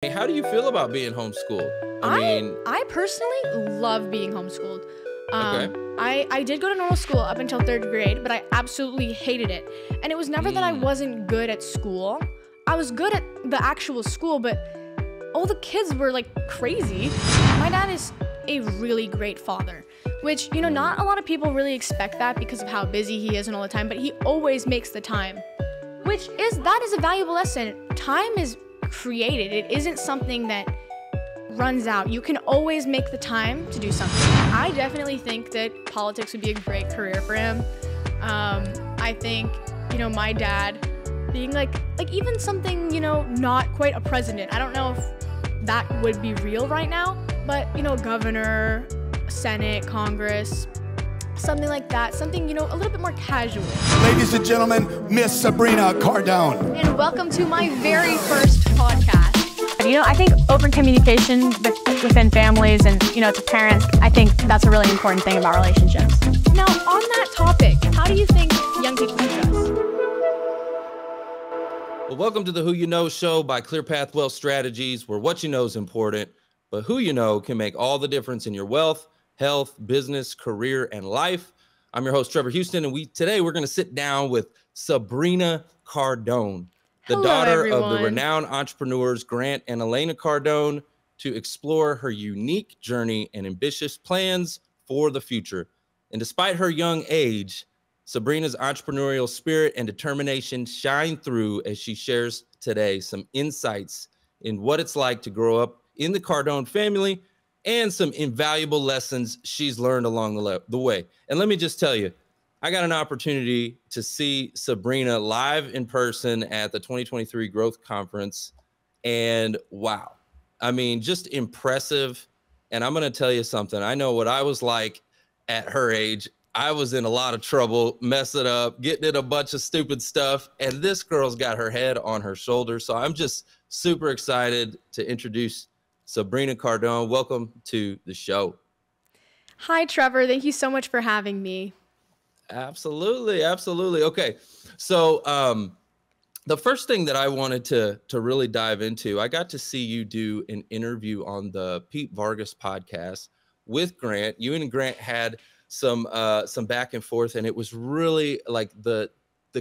Hey, how do you feel about being homeschooled? I personally love being homeschooled. Okay. I did go to normal school up until third grade, but I absolutely hated it. And it was never that I wasn't good at school. I was good at the actual school, but all the kids were like crazy. My dad is a really great father, which, not a lot of people really expect that because of how busy he is and all the time, but he always makes the time, that is a valuable lesson. Time is created. It isn't something that runs out. You can always make the time to do something. I definitely think that politics would be a great career for him. I think, my dad being like even something, not quite a president. I don't know if that would be real right now, but, governor, Senate, Congress, something like that. Something, a little bit more casual. Ladies and gentlemen, Miss Sabrina Cardone. And welcome to my very first podcast. I think open communication within families and, to parents, I think that's a really important thing about relationships. Now, on that topic, how do you think young people should dress? Well, welcome to the Who You Know show by Clear Path Wealth Strategies, where what you know is important, but who you know can make all the difference in your wealth, health, business, career, and life. I'm your host, Trevor Houston, and today we're going to sit down with Sabrina Cardone, the daughter of the renowned entrepreneurs Grant and Elena Cardone, to explore her unique journey and ambitious plans for the future. And despite her young age, Sabrina's entrepreneurial spirit and determination shine through as she shares today some insights in what it's like to grow up in the Cardone family and some invaluable lessons she's learned along the way. And let me just tell you, I got an opportunity to see Sabrina live in person at the 2023 Growth Conference. And wow, just impressive. And I'm going to tell you something. I know what I was like at her age. I was in a lot of trouble, messing up, getting in a bunch of stupid stuff. And this girl's got her head on her shoulders. So I'm just super excited to introduce Sabrina Cardone. Welcome to the show. Hi, Trevor. Thank you so much for having me. Absolutely. Okay. So the first thing that I wanted to really dive into, I got to see you do an interview on the Pete Vargas podcast with Grant. You and Grant had some back and forth, and it was really like the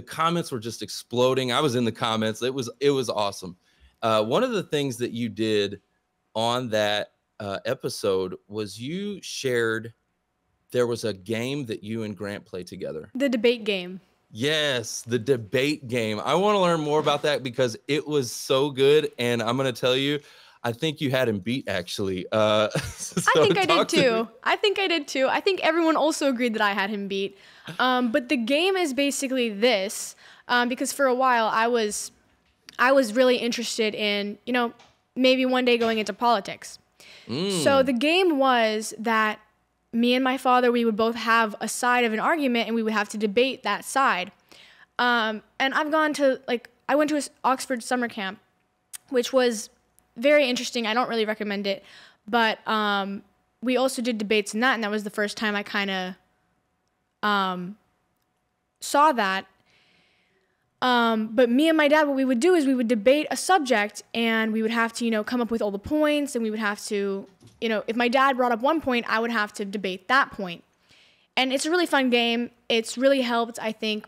comments were just exploding. I was in the comments. It was awesome. One of the things that you did on that episode was you shared there was a game that you and Grant played together. The debate game. Yes, the debate game. I want to learn more about that because it was so good. And I'm going to tell you, I think you had him beat, actually. I think I did too. I think everyone also agreed that I had him beat. But the game is basically this, because for a while I was really interested in, maybe one day going into politics. So the game was that me and my father, we would both have a side of an argument and we would have to debate that side. And I went to an Oxford summer camp, which was very interesting. I don't really recommend it, but we also did debates in that, and that was the first time I kind of saw that. But me and my dad, what we would do is we would debate a subject, and we would have to, come up with all the points, and we would have to, if my dad brought up one point, I would have to debate that point. And it's a really fun game. It's really helped, I think,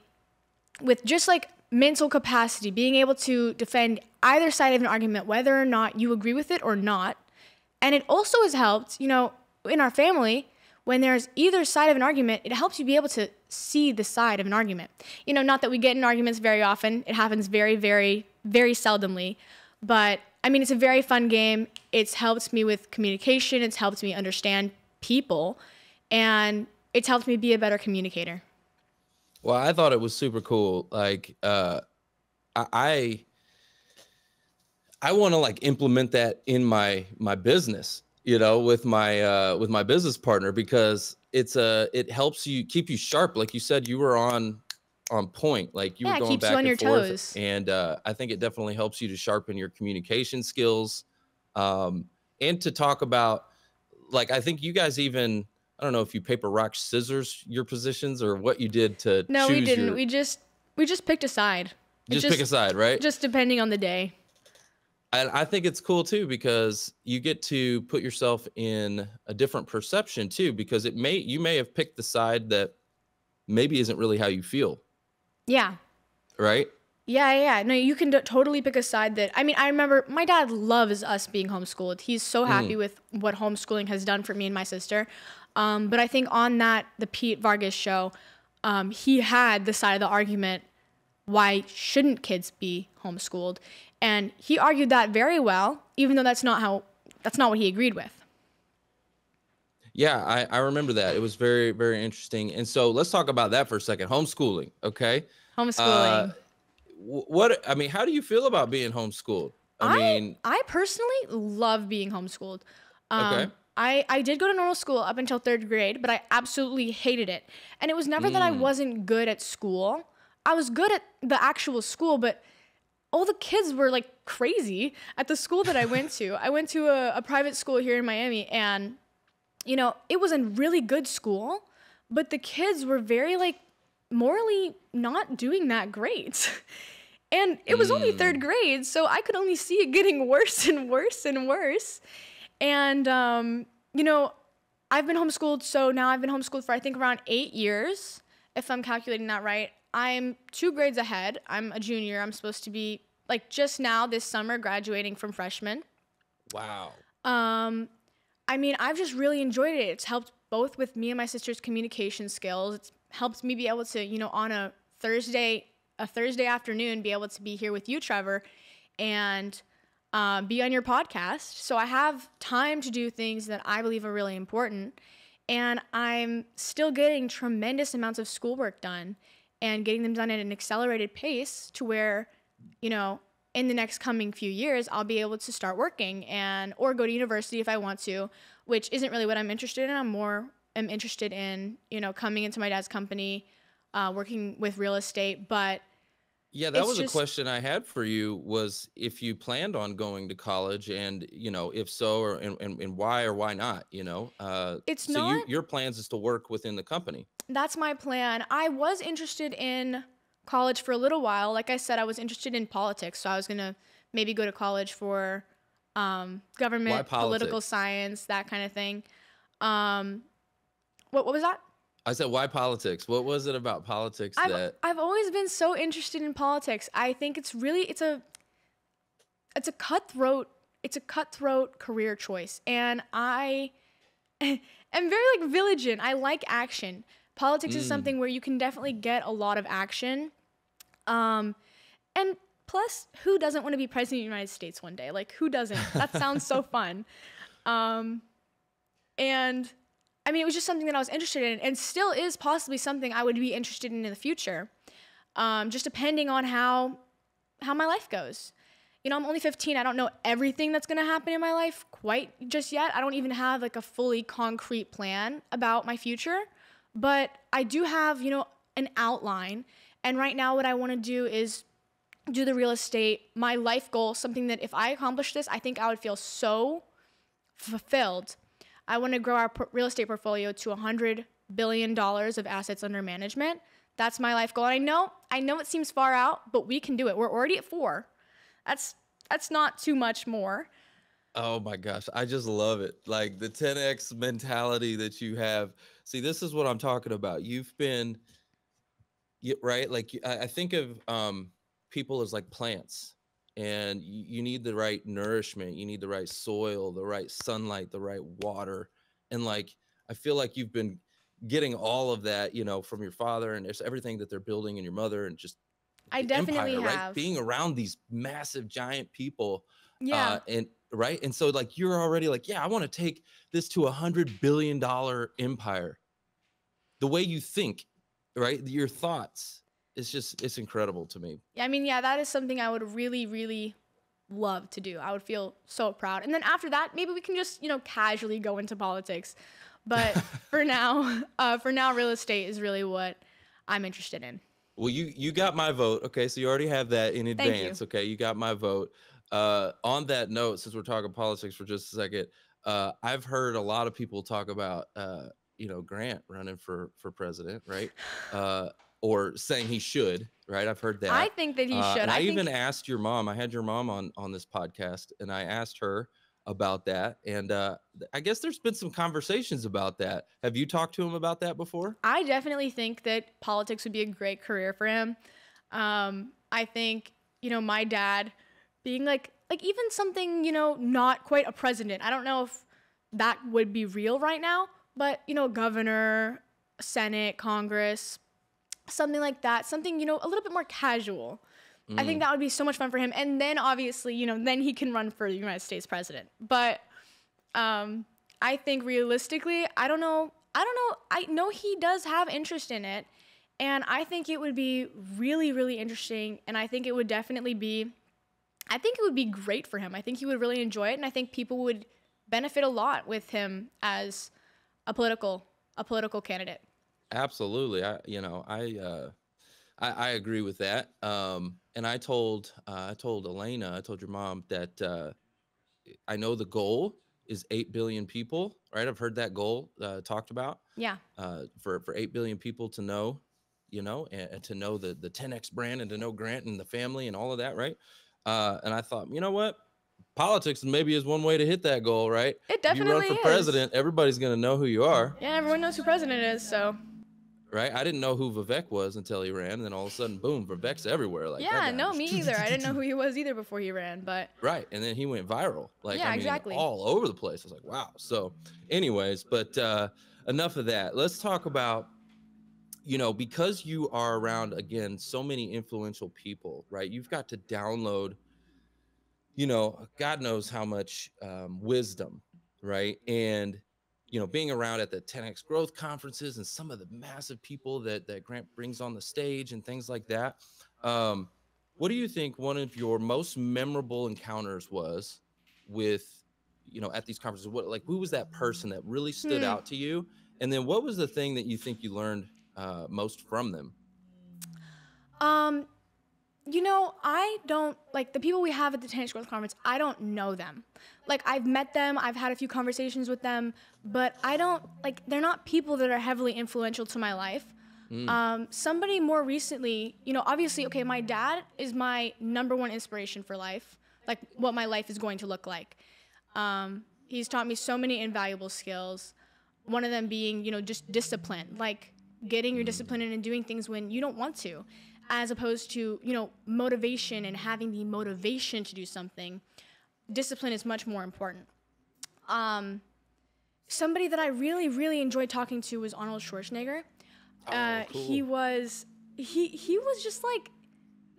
with just like mental capacity, being able to defend either side of an argument, whether or not you agree with it or not. And it also has helped, in our family, when there's either side of an argument, it helps you be able to see the side of an argument. Not that we get in arguments very often. It happens very, very, very seldomly. But, it's a very fun game. It's helped me with communication. It's helped me understand people. And it's helped me be a better communicator. Well, I thought it was super cool. Like, I want to implement that in my business, with my business partner, because it helps you keep you sharp. Like you said, you were on point, like you were going keeps back you on and your forth. Toes. And I think it definitely helps you to sharpen your communication skills, and to talk about, I think you guys even, I don't know if you paper, rock, scissors your positions or what you did to No, choose we didn't. We just picked a side. Pick a side, right? Just depending on the day. I think it's cool too because you get to put yourself in a different perception too, because you may have picked the side that maybe isn't really how you feel, Yeah. right? Yeah. No, you can totally pick a side that, I mean, I remember my dad loves us being homeschooled. He's so happy with what homeschooling has done for me and my sister. But I think on the Pete Vargas show, he had the side of the argument, why shouldn't kids be homeschooled? And he argued that very well, even though that's not what he agreed with. Yeah, I remember that. It was very, very interesting. And so let's talk about that for a second. Homeschooling, okay? Uh, Homeschooling. I mean, how do you feel about being homeschooled? I personally love being homeschooled. Okay. I did go to normal school up until 3rd grade, but I absolutely hated it. And it was never that I wasn't good at school. I was good at the actual school, but all the kids were like crazy at the school that I went to. I went to a private school here in Miami, and it was a really good school, but the kids were very like morally not doing that great. And it was only 3rd grade, so I could only see it getting worse and worse and worse. And, I've been homeschooled, so now I've been homeschooled for I think around 8 years, if I'm calculating that right. I'm 2 grades ahead. I'm a junior. I'm supposed to be, like, just now this summer graduating from freshman. Wow. I mean, I've just really enjoyed it. It's helped both with me and my sister's communication skills. It's helped me be able to, on a Thursday afternoon, be able to be here with you, Trevor, and be on your podcast. So I have time to do things that I believe are really important. And I'm still getting tremendous amounts of schoolwork done and getting them done at an accelerated pace to where, in the next coming few years, I'll be able to start working or go to university if I want to, which isn't really what I'm interested in. I'm interested in, coming into my dad's company, working with real estate, but Yeah, that was a question I had for you, was if you planned on going to college, and if so, and why or why not, it's so not. your plans is to work within the company. That's my plan. I was interested in college for a little while. Like I said, I was interested in politics, so I was gonna maybe go to college for government, political science, that kind of thing. What was that? I said, why politics? What was it about politics that I've always been so interested in politics. I think it's a cutthroat career choice, and I am very like vigilant. I like action. Politics is something where you can definitely get a lot of action. And plus, who doesn't want to be president of the United States one day? Like, who doesn't? That sounds so fun. And I mean, it was just something that I was interested in, and still is possibly something I would be interested in the future. Just depending on how my life goes. I'm only 15. I don't know everything that's going to happen in my life quite just yet. I don't even have like a fully concrete plan about my future, but I do have, an outline. And right now what I want to do is do the real estate, my life goal, something that if I accomplish this, I think I would feel so fulfilled. I want to grow our real estate portfolio to $100 billion of assets under management. That's my life goal. And I know it seems far out, but we can do it. We're already at 4. That's not too much more. Oh my gosh, I just love it. Like the 10x mentality that you have. See, this is what I'm talking about. You've been right. Like I think of people as like plants, and you need the right nourishment. You need the right soil, the right sunlight, the right water. And like, I feel like you've been getting all of that, from your father, and it's everything that they're building, and your mother, and just I definitely empire, have. right? Being around these massive giant people. Yeah. And right. And so like, you're already like, yeah, I want to take this to $100 billion empire. The way you think, right? Your thoughts, it's incredible to me. Yeah, I mean, yeah, that is something I would really, really love to do. I would feel so proud. And then after that, maybe we can just, casually go into politics. But for now, real estate is really what I'm interested in. Well, you got my vote. Okay, so you already have that in advance. Thank you. Okay, you got my vote. On that note, since we're talking politics for just a second, I've heard a lot of people talk about, Grant running for president, right? Or saying he should, right? I've heard that. I think that he should. And I think even asked your mom. I had your mom on this podcast, and I asked her about that. And I guess there's been some conversations about that. Have you talked to him about that before? I definitely think that politics would be a great career for him. I think, my dad being like even something, not quite a president. I don't know if that would be real right now, but, governor, Senate, Congress, something like that, something, a little bit more casual. I think that would be so much fun for him. And then obviously, then he can run for the United States president. But I think realistically, I don't know. I know he does have interest in it. And I think it would be really, really interesting. And I think it would be great for him. I think he would really enjoy it. And I think people would benefit a lot with him as a political candidate. Absolutely. I agree with that. And I told Elena, I told your mom that I know the goal is 8 billion people, right? I've heard that goal talked about. Yeah. For 8 billion people to know, and to know the 10X brand and to know Grant and the family and all of that, right? And I thought, you know what? Politics maybe is one way to hit that goal, right? It definitely is. You run for president, everybody's going to know who you are. Yeah, everyone knows who president is, so. Right? I didn't know who Vivek was until he ran, and then all of a sudden, boom, Vivek's everywhere. Like, yeah, no, me either. I didn't know who he was either before he ran, but. Right, and then he went viral. Like, yeah, exactly. All over the place. I was like, wow. So, anyways, but enough of that. Let's talk about, because you are around, again, so many influential people, right? You've got to download, God knows how much wisdom, right? And, being around at the 10X growth conferences and some of the massive people that Grant brings on the stage and things like that. What do you think one of your most memorable encounters was with, at these conferences? Who was that person that really stood out to you? And then what was the thing that you think you learned most from them? I don't, the people we have at the 10X Growth Conference, I don't know them. I've met them, I've had a few conversations with them, but I don't, they're not people that are heavily influential to my life. Somebody more recently, obviously, okay, my dad is my number one inspiration for life, what my life is going to look like. He's taught me so many invaluable skills, one of them being, just discipline, getting your discipline in and doing things when you don't want to, as opposed to, motivation and having the motivation to do something. Discipline is much more important. Somebody that I really, really enjoyed talking to was Arnold Schwarzenegger. Cool. He was just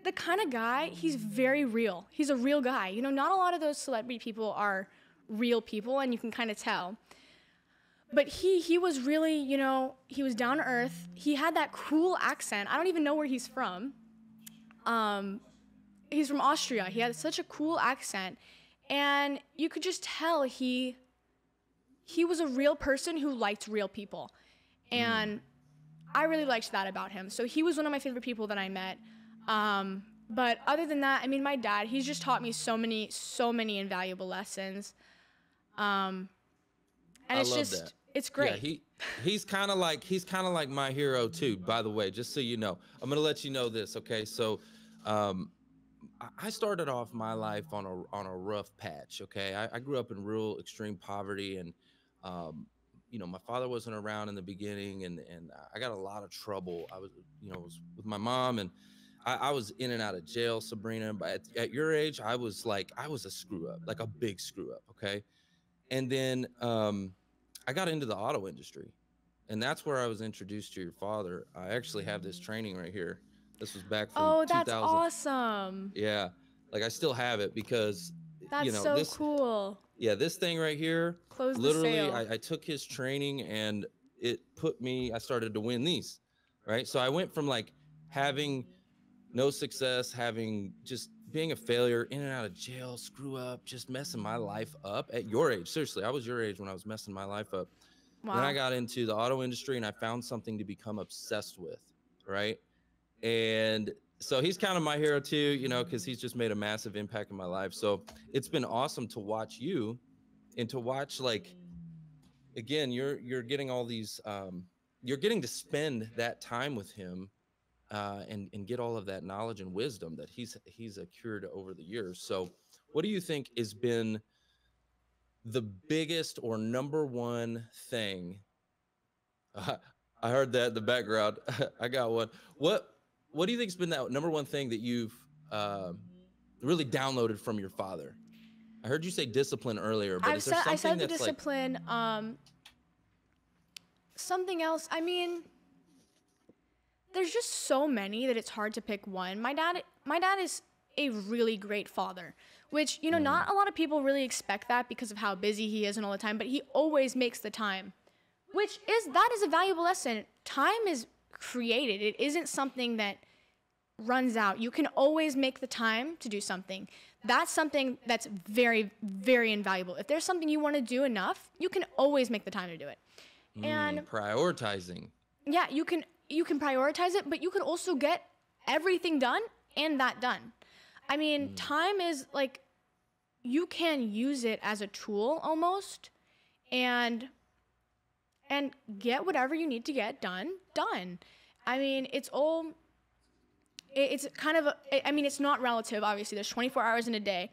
the kind of guy, he's very real. He's a real guy. Not a lot of those celebrity people are real people, and you can kind of tell. But he was really, he was down to earth. He had that cool accent. I don't even know where he's from. He's from Austria. He had such a cool accent. And you could just tell he was a real person who liked real people. And I really liked that about him. So he was one of my favorite people that I met. But other than that, my dad, he's just taught me so many invaluable lessons. And it's just, that. It's great. Yeah, he's kind of like my hero too, by the way, just so you know. I'm going to let you know this, okay? So I started off my life on a rough patch, okay? I grew up in real extreme poverty, and my father wasn't around in the beginning, and I got a lot of trouble. I was with my mom, and I was in and out of jail, Sabrina. But at your age, I was a screw up, like a big screw up, okay? And then I got into the auto industry, and that's where I was introduced to your father. I actually have this training right here. This was back from 2000. That's awesome. Yeah, I still have it because that's so cool. Yeah, this thing right here. Close literally, the sale. I took his training, and it put me. I started to win these, right? So I went from having no success, being a failure, in and out of jail, screw up, just messing my life up at your age. Seriously, I was your age when I was messing my life up. Wow. Then I got into the auto industry, and I found something to become obsessed with, right? And so he's kind of my hero too, because he's just made a massive impact in my life. So it's been awesome to watch you, and to watch, again, you're getting all these, you're getting to spend that time with him. and get all of that knowledge and wisdom that he's accrued over the years. So what do you think has been the biggest or number one thing? I heard that in the background. I got one. What do you think's been that number one thing that you've really downloaded from your father? I heard you say discipline earlier, but is there something I said the that's discipline. Something else. I mean, there's just so many that it's hard to pick one. My dad is a really great father, which, you know, not a lot of people really expect that because of how busy he is and all the time, but he always makes the time, that is a valuable lesson. Time is created. It isn't something that runs out. You can always make the time to do something. That's something that's very, very invaluable. If there's something you want to do enough, you can always make the time to do it. And prioritizing. yeah, you can prioritize it, but you can also get everything done and that done. I mean, time is like, you can use it as a tool almost, and get whatever you need to get done. I mean, it's kind of, it's not relative, obviously. There's 24 hours in a day,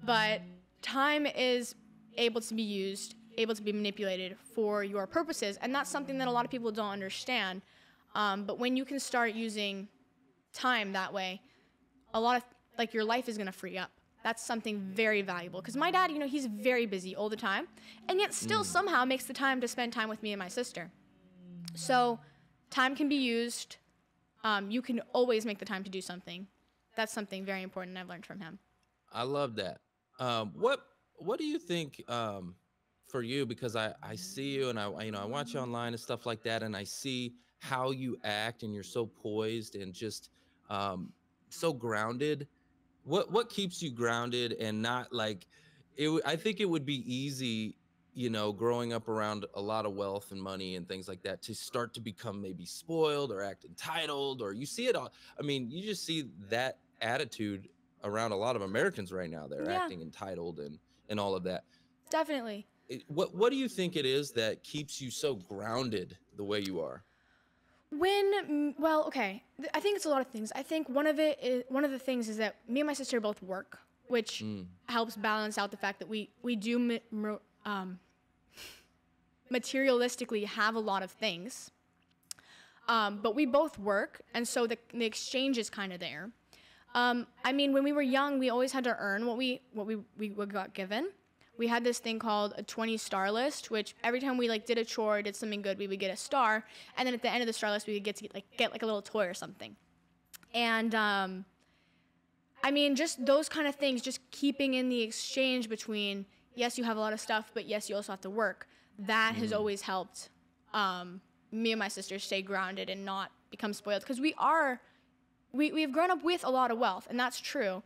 but time is able to be used, able to be manipulated for your purposes, and that's something that a lot of people don't understand. But when you can start using time that way, a lot of, like, your life is going to free up. That's something very valuable. Because my dad, you know, he's very busy all the time, and yet still somehow makes the time to spend time with me and my sister. So time can be used. You can always make the time to do something. That's something very important I've learned from him. I love that. What do you think for you? Because I see you and I watch you online and stuff like that, and I see how you act, and you're so poised and just so grounded. What keeps you grounded and not like it? I think it would be easy, you know, growing up around a lot of wealth and money and things like that, to start to become maybe spoiled or act entitled, or you see it all. I mean, you just see that attitude around a lot of Americans right now. They're acting entitled and all of that. Definitely. What do you think it is that keeps you so grounded the way you are? Okay, I think it's a lot of things. I think one of the things is that me and my sister both work, which helps balance out the fact that we do materialistically have a lot of things, but we both work, and so the exchange is kind of there. I mean, when we were young, we always had to earn what we got given. We had this thing called a 20-star list, which every time we did a chore, did something good, we would get a star, and then at the end of the star list, we would get a little toy or something. And I mean, just those kind of things, just keeping in the exchange between, yes, you have a lot of stuff, but yes, you also have to work. That has always helped me and my sister stay grounded and not become spoiled, because we've grown up with a lot of wealth, and that's true.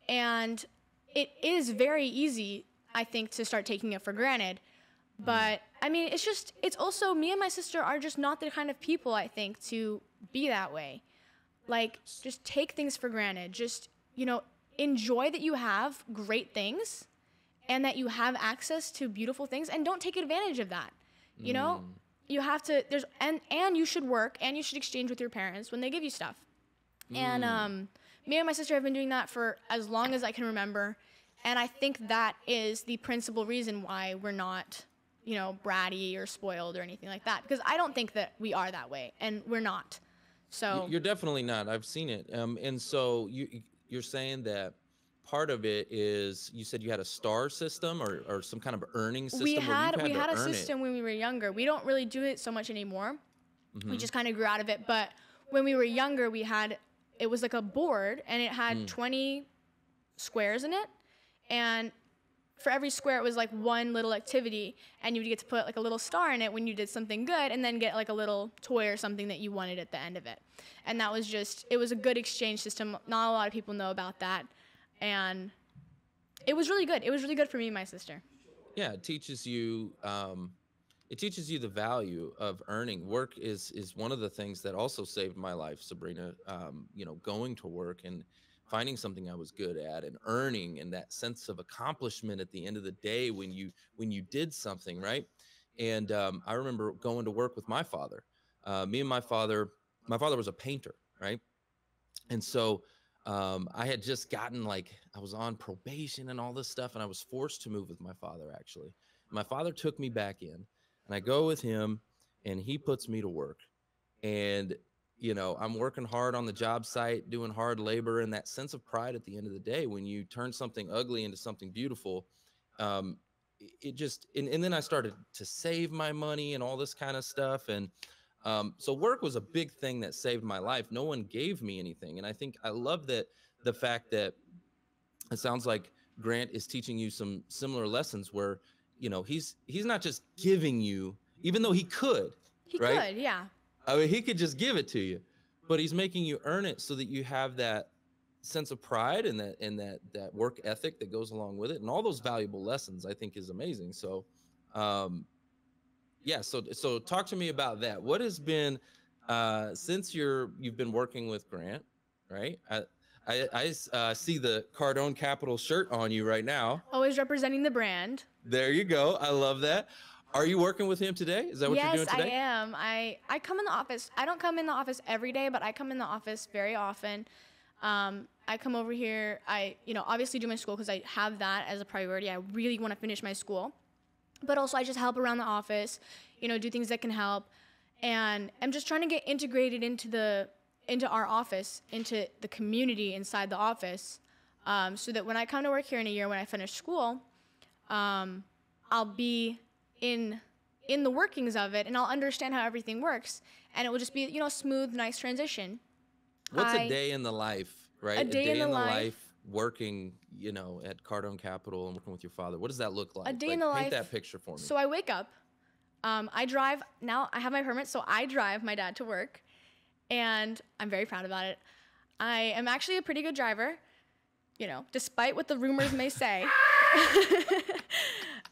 And it is very easy, I think, to start taking it for granted. But I mean, it's also, me and my sister are just not the kind of people, I think, to be that way. Like, just take things for granted. Just, you know, enjoy that you have great things and that you have access to beautiful things, and don't take advantage of that. You know, you have to, and you should work, and you should exchange with your parents when they give you stuff. And me and my sister have been doing that for as long as I can remember. And I think that is the principal reason why we're not, you know, bratty or spoiled or anything like that. Because I don't think that we are that way, and we're not. So you're definitely not. I've seen it. And so you're saying that part of it is, you said you had a star system or some kind of earning system. We had a earn system when we were younger. We don't really do it so much anymore. Mm-hmm. We just kind of grew out of it. But when we were younger, it was like a board, and it had 20 squares in it. And for every square, it was like one little activity, and you would get to put like a little star in it when you did something good, and then get like a little toy or something that you wanted at the end of it. And that was it was a good exchange system. Not a lot of people know about that. And it was really good. It was really good for me and my sister. Yeah, it teaches you the value of earning. Work is one of the things that also saved my life, Sabrina. You know, going to work and finding something I was good at and earning, and that sense of accomplishment at the end of the day when you did something, right? And I remember going to work with my father. My father was a painter, right? And so I had just gotten I was on probation and all this stuff, and I was forced to move with my father, actually. My father took me back in, and I go with him, and he puts me to work. And, I'm working hard on the job site, doing hard labor, and that sense of pride at the end of the day, when you turn something ugly into something beautiful, it just, and then I started to save my money and all this kind of stuff. And so work was a big thing that saved my life. No one gave me anything. And I love that the fact that it sounds like Grant is teaching you some similar lessons where, he's not just giving you, even though he could, He right? could, yeah. I mean, he could just give it to you, but he's making you earn it so that you have that sense of pride and that work ethic that goes along with it, and all those valuable lessons, I think, is amazing. So, yeah. So talk to me about that. What has been since you've been working with Grant, right? I see the Cardone Capital shirt on you right now. Always representing the brand. There you go. I love that. Are you working with him today? Is that what you're doing today? Yes, I am. I come in the office. I don't come in the office every day, but I come in the office very often. I come over here. I, obviously do my school because I have that as a priority. I really want to finish my school. But also I just help around the office, do things that can help. And I'm just trying to get integrated into our office, into the community inside the office, so that when I come to work here in a year, when I finish school, I'll be in the workings of it, and I'll understand how everything works, and it will just be, a smooth, nice transition. What's a day in the life, right? A day in the life working, at Cardone Capital and working with your father. What does that look like? A day in the life. Paint that picture for me. So I wake up. I drive. Now I have my permit, so I drive my dad to work, and I'm very proud about it. I am actually a pretty good driver, despite what the rumors may say.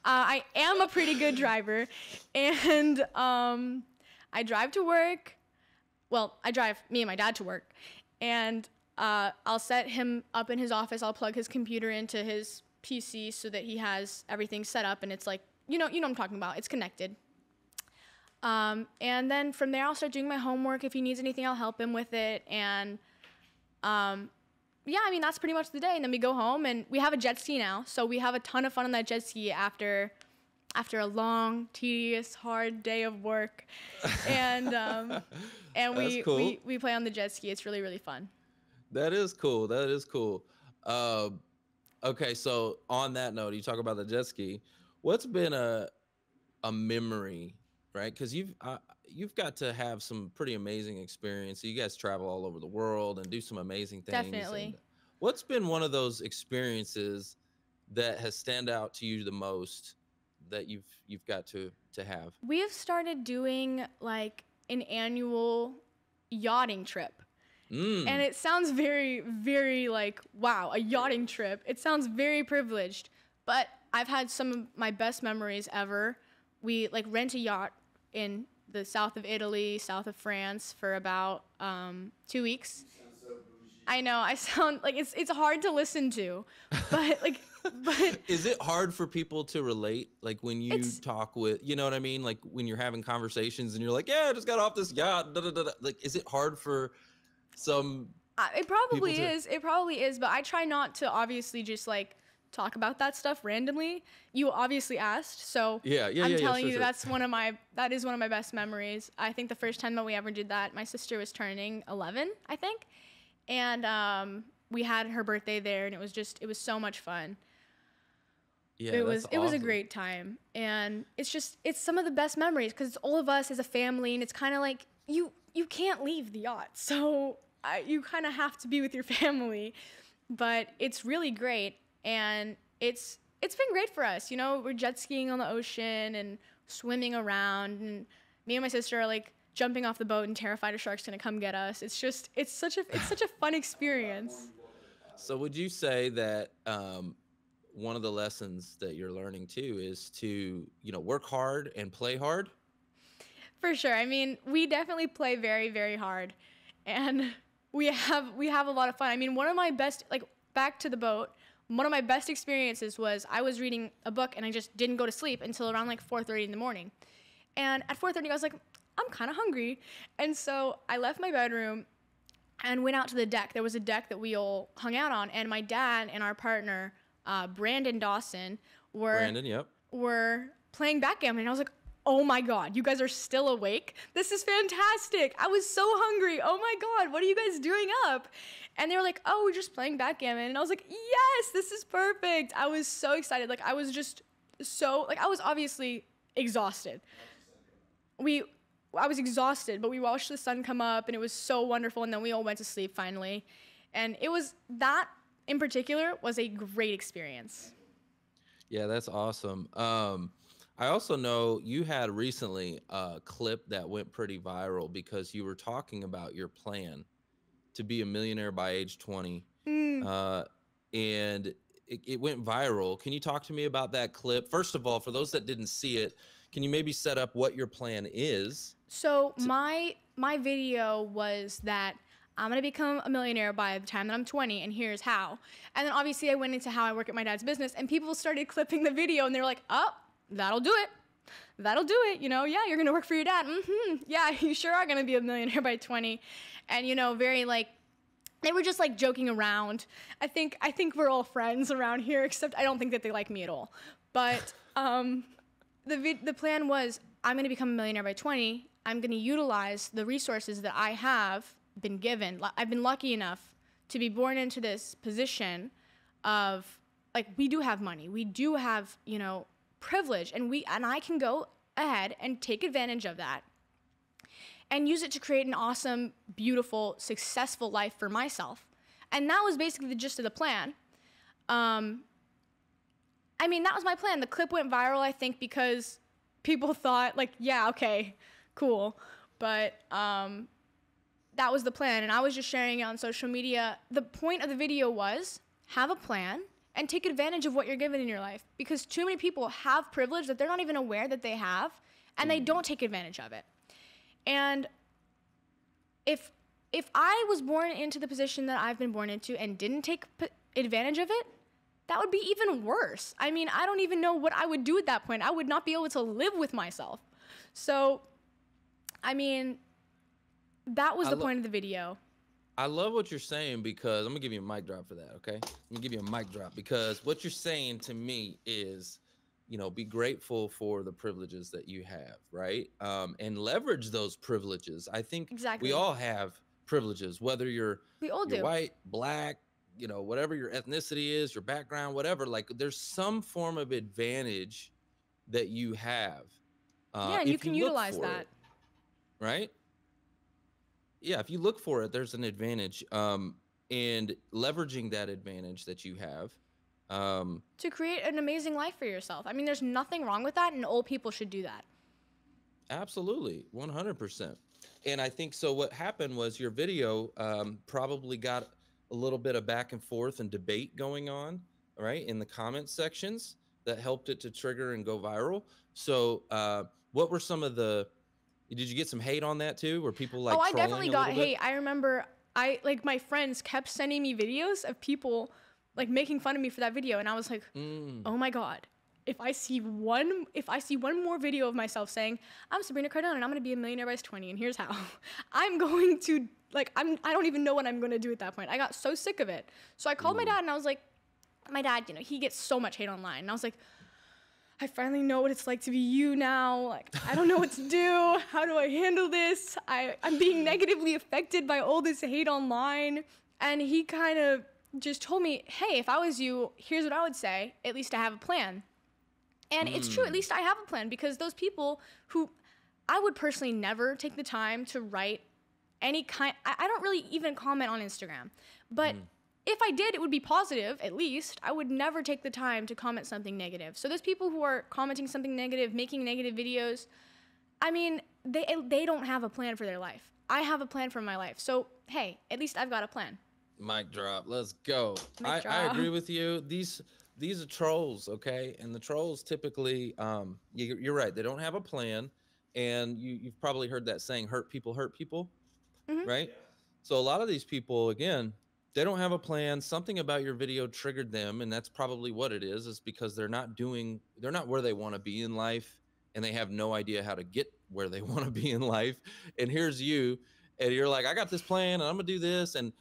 I am a pretty good driver, and I drive to work. Well, I drive me and my dad to work, and I'll set him up in his office. I'll plug his computer into his PC so that he has everything set up, and it's like, you know what I'm talking about. It's connected. And then from there, I'll start doing my homework. If he needs anything, I'll help him with it. And yeah, I mean, that's pretty much the day. And then we go home, and we have a jet ski now. So we have a ton of fun on that jet ski after a long, tedious, hard day of work. And we play on the jet ski. It's really, really fun. That is cool. That is cool. Okay, so on that note, you talk about the jet ski. What's been a memory, right? Because you've got to have some pretty amazing experience. You guys travel all over the world and do some amazing things. Definitely. And what's been one of those experiences that has stand out to you the most that you've got to have? We have started doing like an annual yachting trip. And it sounds very, very like, wow, a yachting trip. It sounds very privileged, but I've had some of my best memories ever. We like rent a yacht in the south of Italy, south of France for about 2 weeks. I know I sound like it's hard to listen to, but is it hard for people to relate? Like when you talk with, you know what I mean? Like when you're having conversations and you're like, yeah, I just got off this yacht. Da, da, da, da. Like, is it hard for some? It probably is. It probably is. But I try not to obviously just like talk about that stuff randomly. You obviously asked, so I'm telling you that is one of my best memories. I think the first time that we ever did that, my sister was turning 11, I think. And we had her birthday there, and it was so much fun. Yeah, it was a great time, and it's some of the best memories because it's all of us as a family, and it's kind of like you can't leave the yacht, so you kind of have to be with your family. But it's really great, and it's been great for us. We're jet skiing on the ocean and swimming around, and me and my sister are like jumping off the boat and terrified a shark's gonna come get us. It's such a fun experience. So would you say that one of the lessons that you're learning too is to, work hard and play hard? For sure. I mean, we definitely play very, very hard, and we have a lot of fun. I mean, one of my best, like back to the boat, one of my best experiences was I was reading a book and I just didn't go to sleep until around like 4:30 in the morning. And at 4:30 I was like, I'm kind of hungry. And so I left my bedroom and went out to the deck. There was a deck that we all hung out on, and my dad and our partner, Brandon Dawson, were playing backgammon. And I was like, oh my God, you guys are still awake? This is fantastic. I was so hungry. Oh my God, what are you guys doing up? And they were like, oh, we're just playing backgammon. And I was like, yes, this is perfect. I was so excited. Like, I was just so, like, I was obviously exhausted. I was exhausted, but we watched the sun come up and it was so wonderful. And then we all went to sleep finally. And that in particular was a great experience. Yeah, that's awesome. I also know you had recently a clip that went pretty viral because you were talking about your plan to be a millionaire by age 20. And it went viral. Can you talk to me about that clip? First of all, for those that didn't see it, can you maybe set up what your plan is? So my video was that I'm going to become a millionaire by the time that I'm 20, and here's how. And then obviously I went into how I work at my dad's business, and people started clipping the video, and they're like, oh, that'll do it. That'll do it. You know, yeah, you're going to work for your dad. Yeah, you sure are going to be a millionaire by 20. And, you know, very like, they were just like joking around. I think we're all friends around here, except I don't think that they like me at all. But the plan was, I'm going to become a millionaire by 20. I'm going to utilize the resources that I have been given. I've been lucky enough to be born into this position of, like, we do have money. We do have, you know, privilege, and I can go ahead and take advantage of that and use it to create an awesome, beautiful, successful life for myself. And that was basically the gist of the plan. I mean, that was my plan. The clip went viral, I think, because people thought, like, yeah, okay, cool. But that was the plan, and I was just sharing it on social media. The point of the video was, have a plan and take advantage of what you're given in your life, because too many people have privilege that they're not even aware that they have, and they don't take advantage of it. And if I was born into the position that I've been born into and didn't take advantage of it, that would be even worse. I mean, I don't even know what I would do at that point. I would not be able to live with myself. So, I mean, that was the point of the video. I love what you're saying, because I'm gonna give you a mic drop for that, okay? Let me give you a mic drop, because what you're saying to me is, you know, be grateful for the privileges that you have, right? And leverage those privileges. I think we all have privileges, whether you're white, black, you know, whatever your ethnicity is, your background, whatever. Like, there's some form of advantage that you have. Yeah, and you can utilize that. Right? Yeah, if you look for it, there's an advantage. And leveraging that advantage that you have. To create an amazing life for yourself. I mean, there's nothing wrong with that, and old people should do that. Absolutely, 100%. And I think so what happened was your video probably got a little bit of back and forth and debate going on, right, in the comment sections that helped it to trigger and go viral. So what were some of the, did you get some hate on that too? Were people like I definitely got hate. I remember my friends kept sending me videos of people like making fun of me for that video, and I was like, oh my God. If I see one more video of myself saying, I'm Sabrina Cardone and I'm going to be a millionaire by 20 and here's how, I'm going to, like, I don't even know what I'm going to do at that point. I got so sick of it. So I called my dad and I was like, my dad, you know, he gets so much hate online. And I was like, I finally know what it's like to be you now. Like, I don't know what to do. How do I handle this? I'm being negatively affected by all this hate online. And he kind of just told me, hey, if I was you, here's what I would say. At least I have a plan. And it's true, at least I have a plan, because those people who, I would personally never take the time to write any kind, I don't really even comment on Instagram, but if I did, it would be positive, at least. I would never take the time to comment something negative. So those people who are commenting something negative, making negative videos, I mean, they don't have a plan for their life. I have a plan for my life. So, hey, at least I've got a plan. Mic drop, let's go. I agree with you. These are trolls, okay? And the trolls typically, you're right, they don't have a plan. And you've probably heard that saying, hurt people, right? So a lot of these people, again, they don't have a plan. Something about your video triggered them, and that's probably what it is because they're not where they want to be in life, and they have no idea how to get where they want to be in life. And here's you, and you're like, I got this plan and I'm gonna do this, and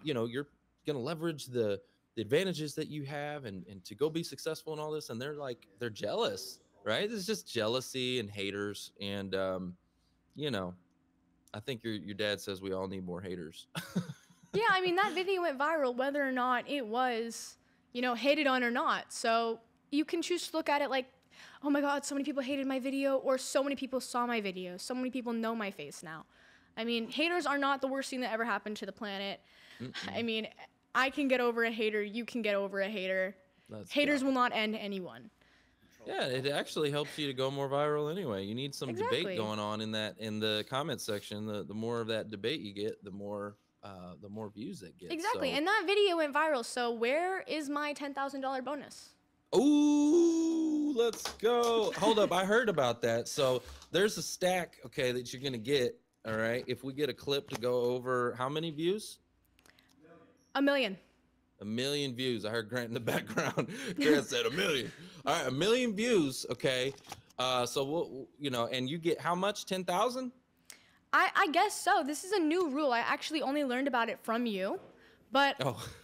you're gonna leverage the advantages that you have and to go be successful and all this, and they're jealous, right? It's just jealousy and haters, and I think your dad says we all need more haters. Yeah, I mean, that video went viral whether or not it was, hated on or not. So you can choose to look at it like, oh my God, so many people hated my video, or so many people saw my video. So many people know my face now. I mean, haters are not the worst thing that ever happened to the planet. I mean, I can get over a hater. You can get over a hater. Haters will not end anyone. Yeah, it actually helps you to go more viral anyway. You need some debate going on in the comment section. The more of that debate you get, the more views that get. Exactly. So. And that video went viral. So where is my $10,000 bonus? Ooh, let's go. Hold up. I heard about that. So there's a stack, okay, that you're going to get. All right. If we get a clip to go over how many views? 1 million. 1 million views. I heard Grant in the background. Grant said 1 million. All right. 1 million views. Okay. So we'll, and you get how much? 10,000? I guess so. This is a new rule. I actually only learned about it from you, but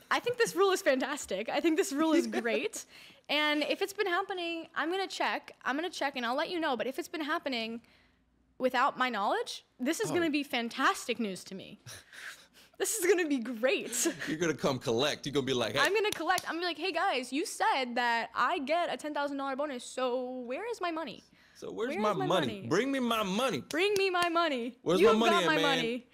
I think this rule is fantastic. I think this rule is great. And if it's been happening, I'm going to check and I'll let you know. But if it's been happening without my knowledge, this is going to be fantastic news to me. This is going to be great. You're going to come collect. You're going to be like, hey. I'm going to collect. I'm going to be like, hey guys, you said that I get a $10,000 bonus. So where is my money? So where's my money? Bring me my money. Bring me my money. Where's You've my money got my man? money.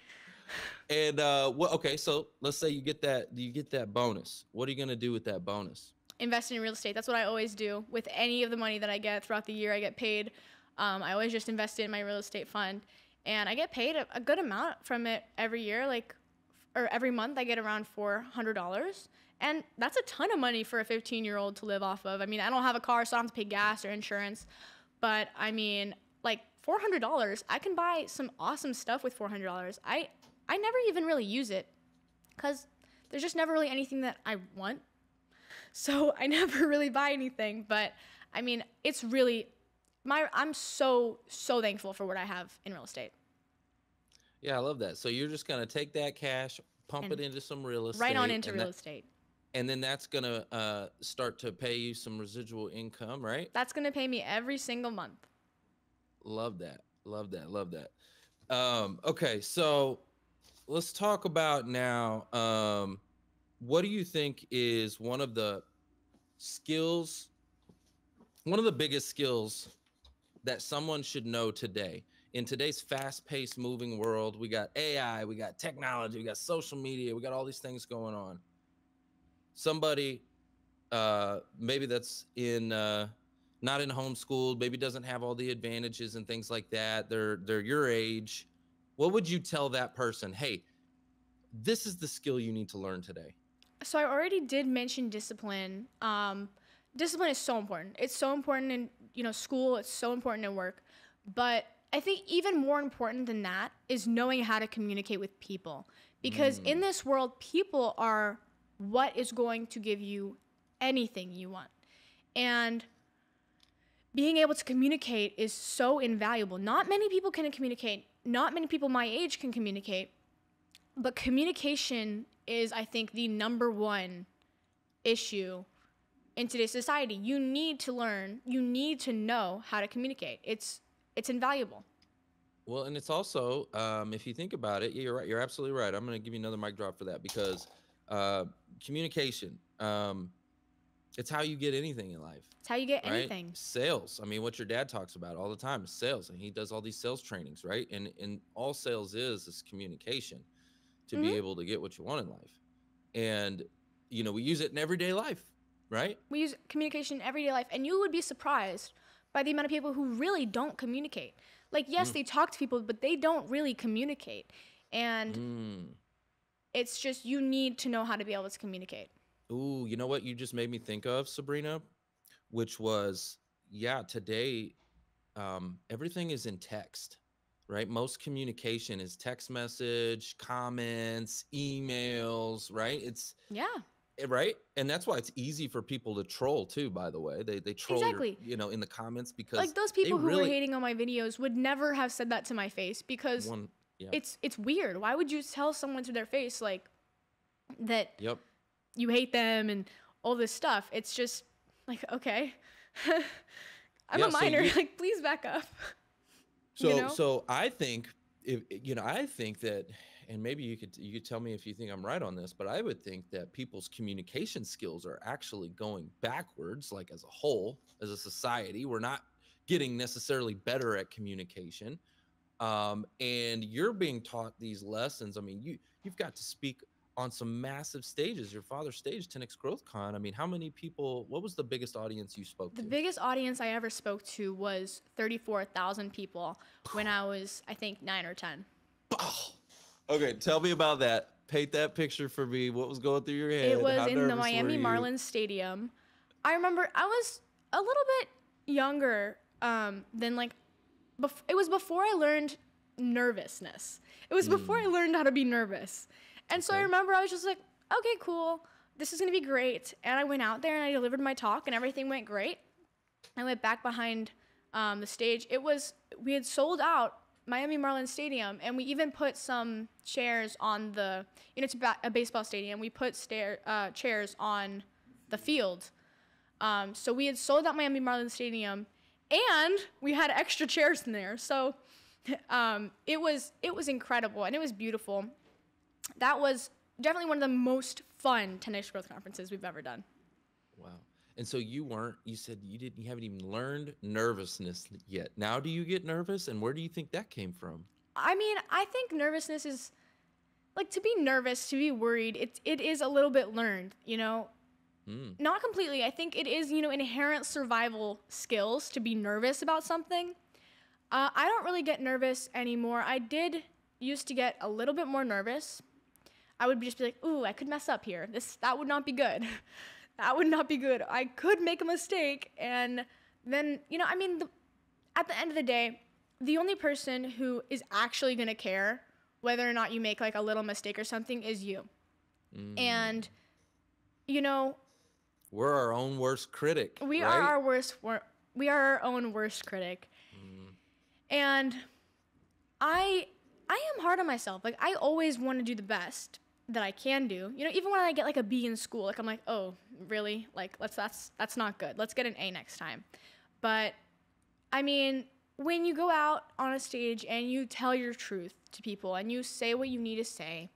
And okay, so let's say you get that bonus. What are you gonna do with that bonus? Invest in real estate. That's what I always do with any of the money that I get throughout the year. I get paid. I always just invest it in my real estate fund, and I get paid a good amount from it every year. Or every month, I get around $400, and that's a ton of money for a 15-year-old to live off of. I mean, I don't have a car, so I don't have to pay gas or insurance. But I mean, like $400, I can buy some awesome stuff with $400. I never even really use it because there's just never really anything that I want. So I never really buy anything. But I mean, it's really I'm so thankful for what I have in real estate. Yeah, I love that. So you're just gonna take that cash, pump it into some real estate. Right on into real estate. And then that's going to start to pay you some residual income, right? That's going to pay me every single month. Love that. Love that. Love that. Okay, so let's talk about now, what do you think is one of the biggest skills that someone should know today? In today's fast-paced moving world, we got AI, we got technology, we got social media, we got all these things going on. Somebody maybe that's not in homeschooled, maybe doesn't have all the advantages and things like that. They're your age. What would you tell that person? Hey, this is the skill you need to learn today. So I already did mention discipline. Discipline is so important. It's so important in school. It's so important in work. But I think even more important than that is knowing how to communicate with people. Because in this world, people are what is going to give you anything you want. And being able to communicate is so invaluable. Not many people can communicate. Not many people my age can communicate. But communication is, I think, the number one issue in today's society. You need to learn. You need to know how to communicate. It's invaluable. Well, and it's also, if you think about it, you're right. You're absolutely right. I'm going to give you another mic drop for that because communication, it's how you get anything in life. It's how you get right? anything. Sales. I mean, what your dad talks about all the time is sales, and he does all these sales trainings, right? And all sales is communication to be able to get what you want in life. And, we use it in everyday life, right? We use communication in everyday life, and you would be surprised by the amount of people who really don't communicate. Like, yes, they talk to people, but they don't really communicate. And it's just, you need to know how to be able to communicate. Ooh, you know what you just made me think of, Sabrina? Which was, today, everything is in text, right? Most communication is text message, comments, emails, right? Right? And that's why it's easy for people to troll too, by the way. They troll your, in the comments because like those people who were hating on my videos would never have said that to my face because Yeah. It's weird. Why would you tell someone to their face like that Yep. you hate them and all this stuff? It's just like, okay. I'm a minor. Like, please back up. So I think I think that, and maybe you could tell me if you think I'm right on this, but I would think that people's communication skills are actually going backwards, like as a whole, as a society. We're not getting necessarily better at communication. And you're being taught these lessons. I mean, you've got to speak on some massive stages. Your father staged 10X Growth Con. I mean, how many people, what was the biggest audience you spoke to? The biggest audience I ever spoke to was 34,000 people when I was, I think, 9 or 10. Oh. Okay, tell me about that. Paint that picture for me. What was going through your head? It was in the Miami Marlins Stadium. I remember I was a little bit younger than like, it was before I learned nervousness. It was before I learned how to be nervous. And so I remember I was just like, okay, cool. This is going to be great. And I went out there and I delivered my talk and everything went great. I went back behind the stage. We had sold out Miami Marlins Stadium, and we even put some chairs on it's a baseball stadium. We put chairs on the field. So we had sold out Miami Marlins Stadium, and we had extra chairs in there. So it was incredible, and it was beautiful. That was definitely one of the most fun 10X Growth conferences we've ever done. Wow. And so you said you haven't even learned nervousness yet. Now do you get nervous? And where do you think that came from? I mean, I think nervousness is, like, to be nervous, to be worried, it is a little bit learned, Not completely. I think it is, inherent survival skills to be nervous about something. I don't really get nervous anymore. I did used to get a little bit more nervous. I would just be like, ooh, I could mess up here. That would not be good. That would not be good. I could make a mistake. And then, at the end of the day, the only person who is actually going to care whether or not you make like a little mistake or something is you. And, we're our own worst critic. We right? are our own worst critic. And I am hard on myself. Like, I always want to do the best that I can do. Even when I get like a B in school, like I'm like, oh, really? Like, that's not good. Let's get an A next time. But I mean, when you go out on a stage and you tell your truth to people and you say what you need to say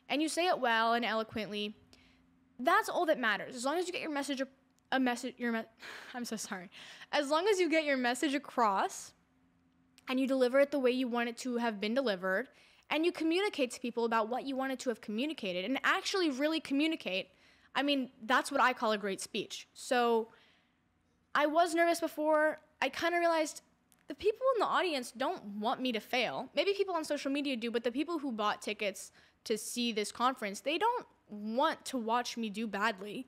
and you say it well and eloquently, that's all that matters. As long as you get your message I'm so sorry. As long as you get your message across and you deliver it the way you want it to have been delivered, and you communicate to people about what you wanted to have communicated and actually really communicate, I mean, that's what I call a great speech. So I was nervous before. I kind of realized the people in the audience don't want me to fail. Maybe people on social media do, but the people who bought tickets to see this conference, they don't want to watch me do badly.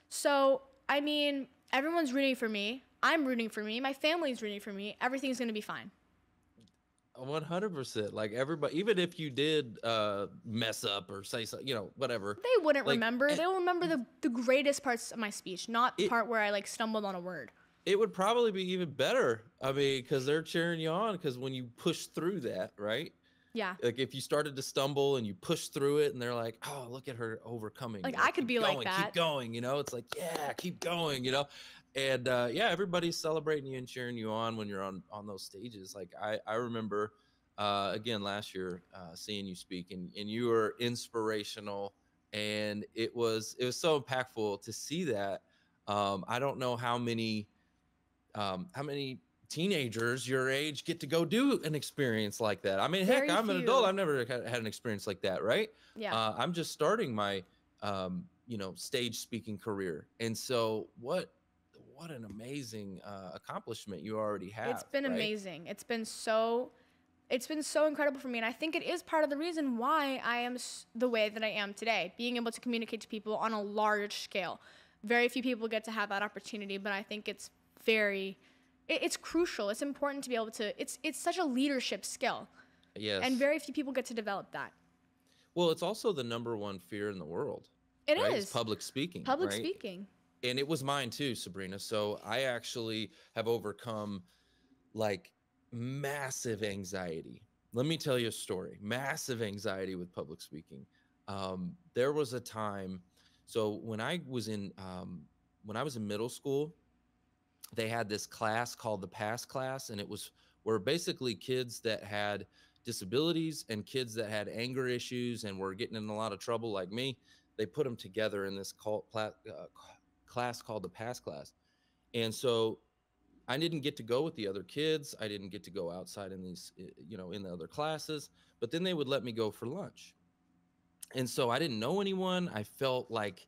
So, I mean, everyone's rooting for me. I'm rooting for me. My family's rooting for me. Everything's going to be fine. 100%. Like, everybody, even if you did mess up or say something, whatever. They wouldn't remember. They'll remember the greatest parts of my speech, not the part where I like stumbled on a word. It would probably be even better. I mean, because they're cheering you on because when you push through that, right? Yeah. Like if you started to stumble and you push through it and they're like, oh, look at her overcoming. Like I could be like that. Keep going, It's like, yeah, keep going, And everybody's celebrating you and cheering you on when you're on those stages. Like I remember, again, last year seeing you speak and you were inspirational and it was so impactful to see that. I don't know how many teenagers your age get to go do an experience like that. I mean, heck, I'm an adult. I've never had an experience like that, right? Yeah. I'm just starting my, stage speaking career. And so what an amazing accomplishment you already have. It's been amazing. It's been so incredible for me. And I think it is part of the reason why I am the way that I am today, being able to communicate to people on a large scale. Very few people get to have that opportunity, but I think it's it's crucial. It's important to be able to, it's such a leadership skill. Yes. And very few people get to develop that. Well, it's also the number one fear in the world. It right? is. It's public speaking. Public right? speaking. And it was mine too, Sabrina. So I actually have overcome like massive anxiety Let me tell you a story. Massive anxiety with public speaking. There was a time, so when I was in middle school, they had this class called the pass class, and it was where basically kids that had disabilities and kids that had anger issues and were getting in a lot of trouble like me, they put them together in this class called the pass class. And so I didn't get to go with the other kids. I didn't get to go outside in these, in the other classes, but then they would let me go for lunch. And so I didn't know anyone. I felt like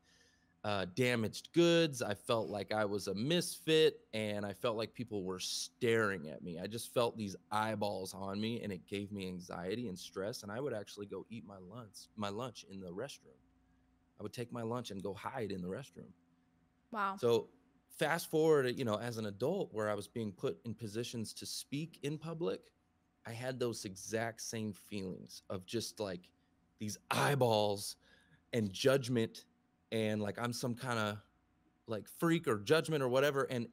damaged goods. I felt like I was a misfit, and I felt like people were staring at me. I just felt these eyeballs on me, and it gave me anxiety and stress. And I would actually go eat my lunch in the restroom. I would take my lunch and go hide in the restroom. Wow. So fast forward, as an adult where I was being put in positions to speak in public, I had those exact same feelings of just like these eyeballs and judgment, and like I'm some kind of like freak or judgment or whatever. And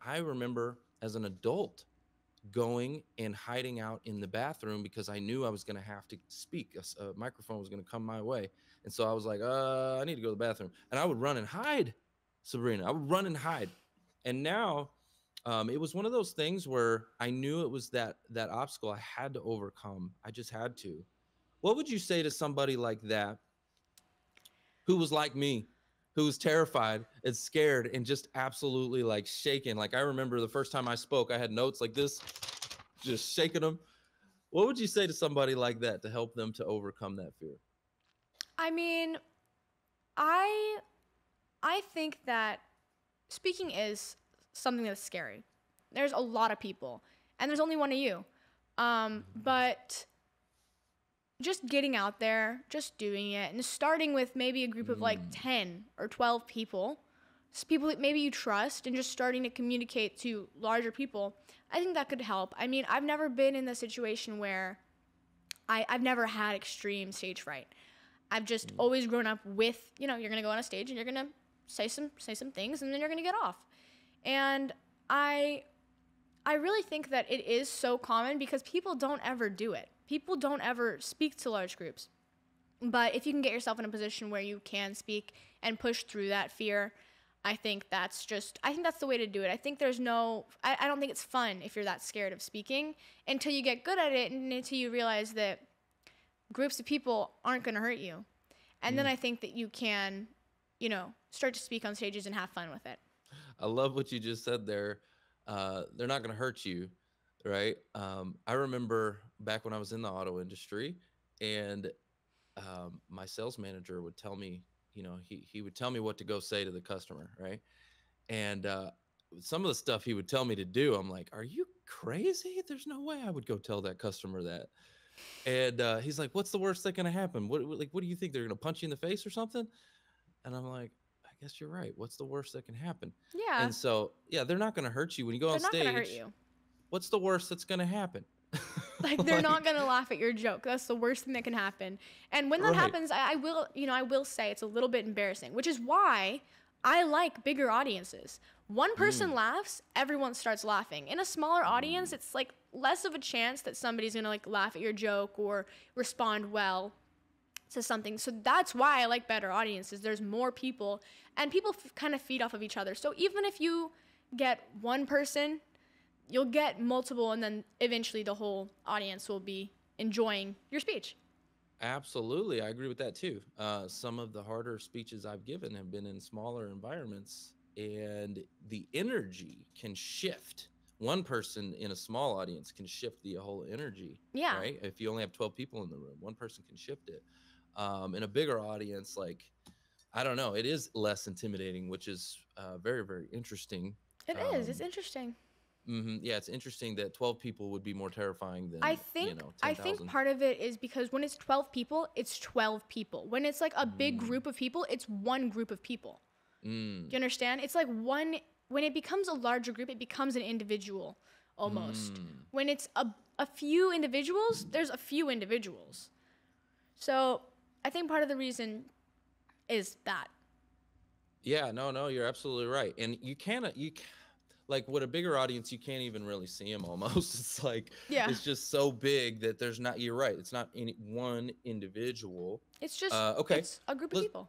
I remember as an adult going and hiding out in the bathroom because I knew I was going to have to speak. A microphone was going to come my way. And so I was like, I need to go to the bathroom. And I would run and hide, Sabrina. I would run and hide. And now it was one of those things where I knew it was that obstacle I had to overcome. I just had to. What would you say to somebody like that who was like me, who was terrified and scared and just absolutely like shaken? Like I remember the first time I spoke, I had notes like this, just shaking them. What would you say to somebody like that to help them to overcome that fear? I mean, I think that speaking is something that's scary. There's a lot of people, and there's only one of you. But just getting out there, just doing it, and starting with maybe a group of like 10 or 12 people that maybe you trust, and just starting to communicate to larger people, I think that could help. I mean, I've never been in the situation where I've never had extreme stage fright. I've just always grown up with, you're going to go on a stage and you're going to say some things, and then you're going to get off. And I really think that it is so common because people don't ever do it. People don't ever speak to large groups. But if you can get yourself in a position where you can speak and push through that fear, I think that's the way to do it. I think I don't think it's fun if you're that scared of speaking until you get good at it and until you realize that groups of people aren't going to hurt you. And then I think that you can, start to speak on stages and have fun with it. I love what you just said there. They're not going to hurt you, right? I remember back when I was in the auto industry, and my sales manager would tell me, he would tell me what to go say to the customer, right? And some of the stuff he would tell me to do, I'm like, are you crazy? There's no way I would go tell that customer that. And he's like, what's the worst that going to happen? What do you think? They're going to punch you in the face or something? And I'm like, I guess you're right. What's the worst that can happen? Yeah. And so, they're not going to hurt you when you go on stage. They're not going to hurt you. What's the worst that's going to happen? Like, they're not going to laugh at your joke. That's the worst thing that can happen. And when that happens, I will say it's a little bit embarrassing, which is why I like bigger audiences. One person laughs, everyone starts laughing. In a smaller audience, it's like less of a chance that somebody's going to like laugh at your joke or respond well to something. So that's why I like better audiences. There's more people, and people kind of feed off of each other. So even if you get one person, you'll get multiple, and then eventually the whole audience will be enjoying your speech. Absolutely. I agree with that too. Some of the harder speeches I've given have been in smaller environments, and the energy can shift. One person in a small audience can shift the whole energy. Yeah. Right. If you only have 12 people in the room, one person can shift it. In a bigger audience, like, I don't know, it is less intimidating, which is very, very interesting. It is. It's interesting. Yeah, it's interesting that 12 people would be more terrifying than, I think 10,000. part of it is because when it's 12 people, it's 12 people. When it's like a big group of people, it's one group of people. Do you understand? It's like when it becomes a larger group, it becomes an individual almost. When it's a few individuals, there's a few individuals. So I think part of the reason is that. Yeah, no, you're absolutely right. And like with a bigger audience, you can't even really see them almost. It's like, Yeah. it's just so big that there's not, you're right. It's not any one individual. It's just, okay. it's a group of people.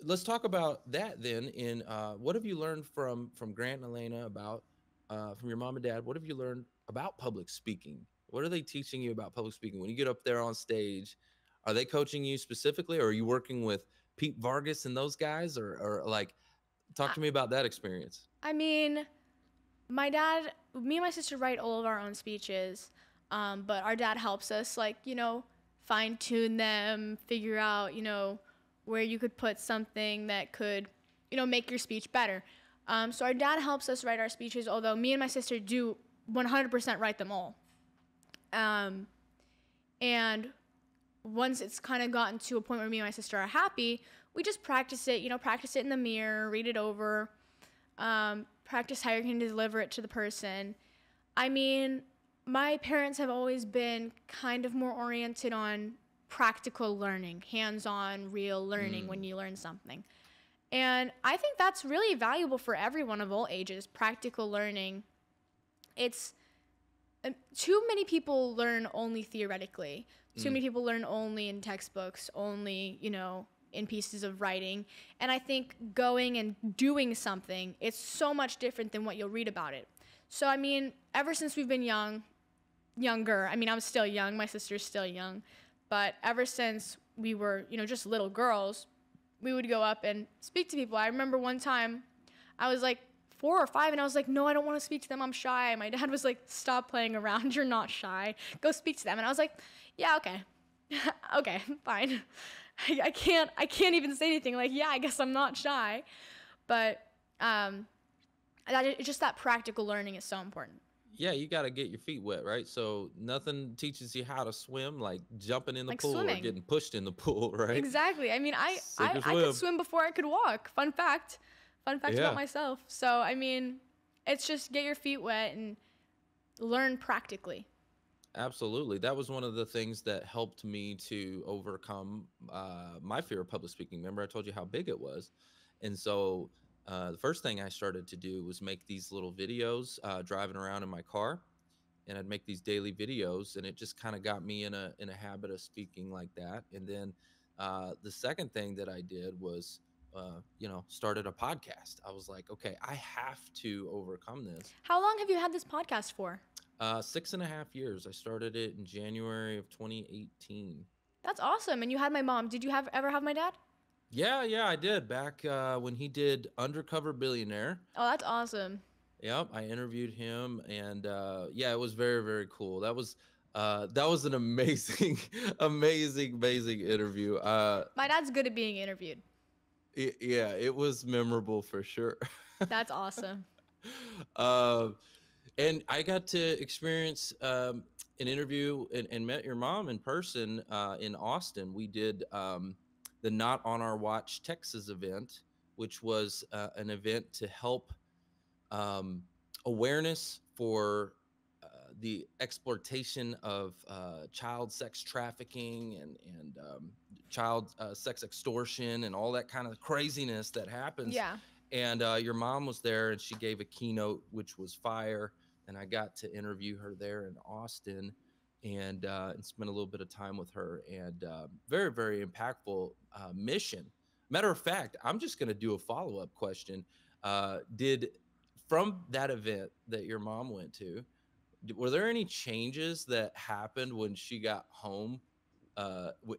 Let's talk about that then. In what have you learned from Grant and Elena about from your mom and dad? What have you learned about public speaking? What are they teaching you about public speaking when you get up there on stage? Are they coaching you specifically, or are you working with Pete Vargas and those guys, or like, talk to me about that experience? I mean, my dad, me and my sister write all of our own speeches, but our dad helps us, like, you know, fine tune them, figure out, you know, where you could put something that could, you know, make your speech better. So our dad helps us write our speeches, although me and my sister do 100% write them all. And once it's kind of gotten to a point where me and my sister are happy, we just practice it, you know, practice it in the mirror, read it over, practice how you're going to deliver it to the person. I mean, my parents have always been kind of more oriented on practical learning, hands-on, real learning when you learn something. And I think that's really valuable for everyone of all ages, practical learning. It's too many people learn only theoretically. Too many people learn only in textbooks, only, you know, in pieces of writing. And I think going and doing something, it's so much different than what you'll read about it. So, I mean, ever since we've been younger, I mean, I'm still young, my sister's still young, but ever since we were, you know, just little girls, we would go up and speak to people. I remember one time I was like 4 or 5 and I was like, no, I don't want to speak to them. I'm shy. My dad was like, stop playing around. You're not shy. Go speak to them. And I was like, yeah, okay. Okay, fine. I can't even say anything. Like, yeah, I guess I'm not shy. But just that practical learning is so important. Yeah, you got to get your feet wet, right? So nothing teaches you how to swim like jumping in the Like pool swimming. or getting pushed in the pool, right? Exactly. I mean, I Sink or could swim. swim before I could walk. Fun fact Yeah. about myself. So, I mean, it's just get your feet wet and learn practically. Absolutely. That was one of the things that helped me to overcome my fear of public speaking. Remember, I told you how big it was. And so the first thing I started to do was make these little videos driving around in my car. And I'd make these daily videos, and it just kind of got me in a habit of speaking like that. And then the second thing that I did was, you know, started a podcast. I was like, okay, I have to overcome this. How long have you had this podcast for? 6.5 years. I started it in January of 2018. That's awesome. And you had my mom. Did you ever have my dad? Yeah, I did back when he did Undercover Billionaire. Oh, that's awesome. Yep, I interviewed him, and yeah, it was very, very cool. That was an amazing, amazing interview. My dad's good at being interviewed. Yeah, it was memorable for sure. That's awesome. And I got to experience an interview and met your mom in person in Austin. We did the Not on Our Watch Texas event, which was an event to help awareness for the exploitation of child sex trafficking and child sex extortion and all that kind of craziness that happens. Yeah. And your mom was there, and she gave a keynote, which was fire. And I got to interview her there in Austin and spend a little bit of time with her. And very, very impactful mission. Matter of fact, I'm just going to do a follow-up question. From that event that your mom went to, were there any changes that happened when she got home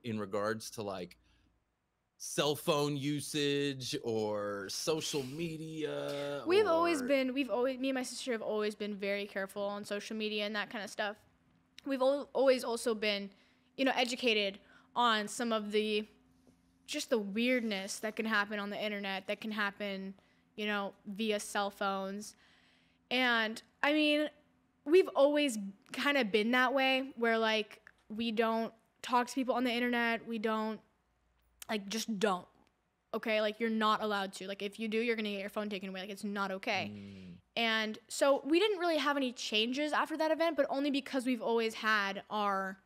in regards to like cell phone usage or social media? Me and my sister have always been very careful on social media and that kind of stuff. We've always also been, you know, educated on some of the weirdness that can happen on the internet, that can happen, you know, via cell phones. And I mean, we've always kind of been that way where like we don't talk to people on the internet. We don't, like, just don't. Okay, like you're not allowed to. Like if you do, you're gonna get your phone taken away. Like it's not okay. And so we didn't really have any changes after that event, but only because we've always had our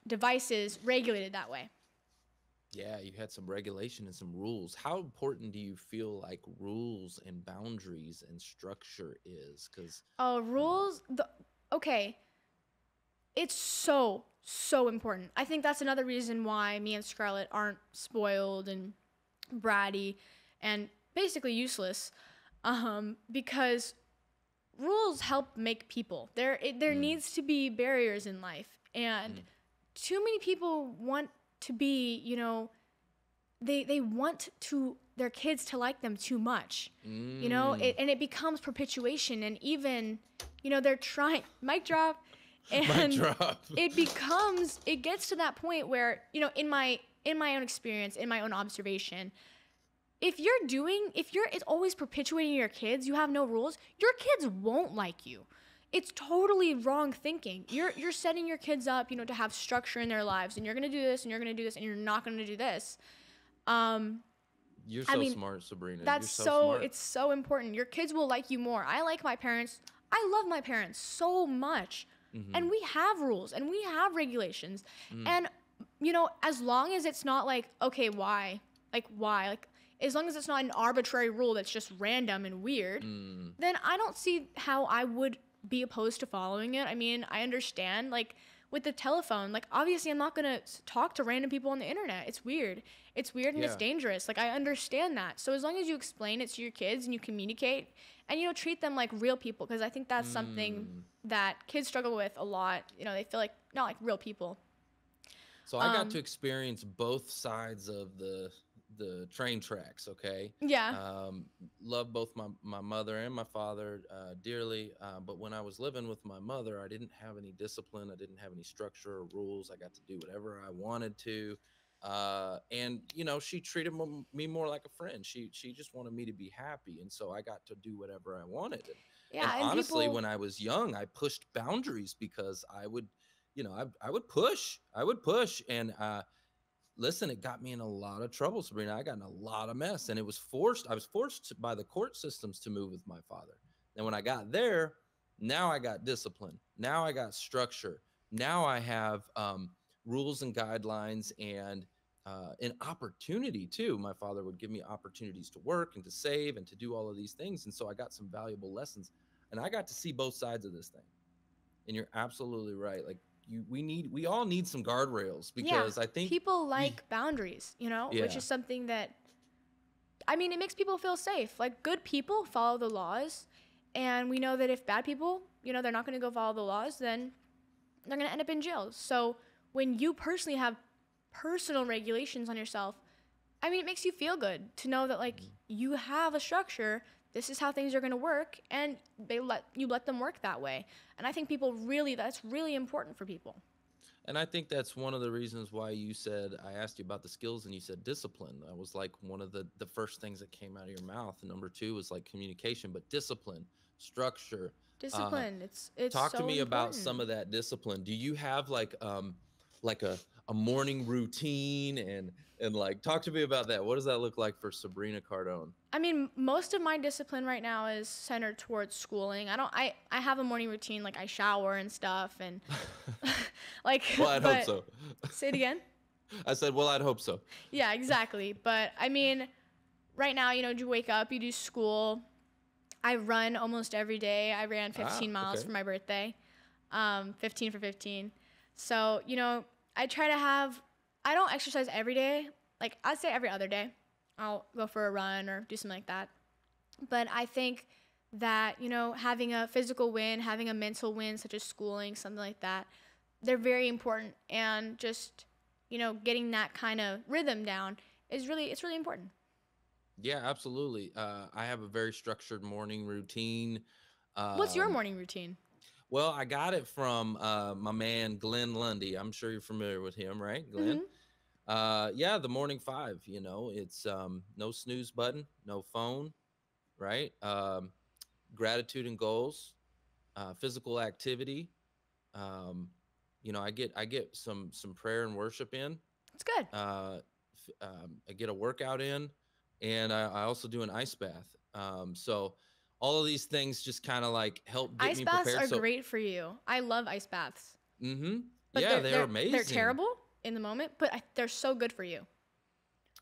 devices regulated that way. Yeah, you had some regulation and some rules. How important do you feel like rules and boundaries and structure is? Because Oh, rules. Okay, it's so important. I think that's another reason why me and Scarlett aren't spoiled and bratty and basically useless, because rules help make people. There needs to be barriers in life, and too many people want to be, they want to their kids to like them too much, and it becomes perpetuation, and even, they're trying mic drop, and mic drop. it gets to that point where, in my own experience, in my own observation, if it's always perpetuating your kids, you have no rules, your kids won't like you. It's totally wrong thinking. You're setting your kids up, to have structure in their lives, and you're gonna do this, and you're gonna do this, and you're not gonna do this. You're so smart, Sabrina. That's You're so smart. It's so important. Your kids will like you more. I like my parents. I love my parents so much. And we have rules and we have regulations. And, as long as it's not like, okay, why? Like, why? Like, as long as it's not an arbitrary rule that's just random and weird, then I don't see how I would be opposed to following it. I mean, I understand, like, with the telephone, like, obviously I'm not going to talk to random people on the internet. It's weird. It's weird and it's dangerous. Like, I understand that. So as long as you explain it to your kids and you communicate and, treat them like real people, because I think that's something that kids struggle with a lot. They feel like not like real people. So I got to experience both sides of the train tracks, okay? Yeah. Love both my mother and my father dearly, but when I was living with my mother, I didn't have any discipline. I didn't have any structure or rules. I got to do whatever I wanted to. And, she treated me more like a friend. She just wanted me to be happy. And so I got to do whatever I wanted. And honestly, when I was young, I pushed boundaries because I would push. And listen, it got me in a lot of trouble, Sabrina. I got in a lot of mess, and I was forced by the court systems to move with my father. And when I got there, now I got discipline. Now I got structure. Now I have rules and guidelines and an opportunity too. My father would give me opportunities to work and to save and to do all of these things. And so I got some valuable lessons, and I got to see both sides of this thing. And you're absolutely right. Like, we all need some guardrails, because I think people like boundaries, which is something that, I mean, it makes people feel safe. Like, good people follow the laws, and we know that if bad people, they're not going to go follow the laws, then they're going to end up in jail. So when you personally have personal regulations on yourself, I mean, it makes you feel good to know that, like, you have a structure. This is how things are going to work, and let them work that way. And I think that's really important for people. And I think that's one of the reasons why I asked you about the skills, and you said discipline. That was like one of the first things that came out of your mouth. And number 2 was like communication, but discipline, structure. Discipline. It's talk so to me about important. some of that discipline. Do you have like a morning routine, and like, talk to me about that? What does that look like for Sabrina Cardone? I mean, most of my discipline right now is centered towards schooling. I have a morning routine, like I shower and stuff, and like. Well, I'd hope so. Say it again. I said, well, I'd hope so. Yeah, exactly. But I mean, right now, you wake up, you do school. I run almost every day. I ran 15 miles for my birthday, 15 for 15. So, I try to I don't exercise every day. Like, I'd say every other day I'll go for a run or do something like that. But I think that, having a physical win, having a mental win, such as schooling, something like that, they're very important. And just, getting that kind of rhythm down it's really important. Yeah, absolutely. I have a very structured morning routine. What's your morning routine? Well, I got it from my man, Glenn Lundy. I'm sure you're familiar with him, right, Glenn? Yeah, the morning 5, it's no snooze button, no phone, right? Gratitude and goals, physical activity. I get some prayer and worship in. That's good. I get a workout in, and I also do an ice bath. So all of these things just kind of like help get me prepared. Ice baths are great for you. I love ice baths. Mm-hmm. But Yeah, they're amazing. They're terrible in the moment, but they're so good for you.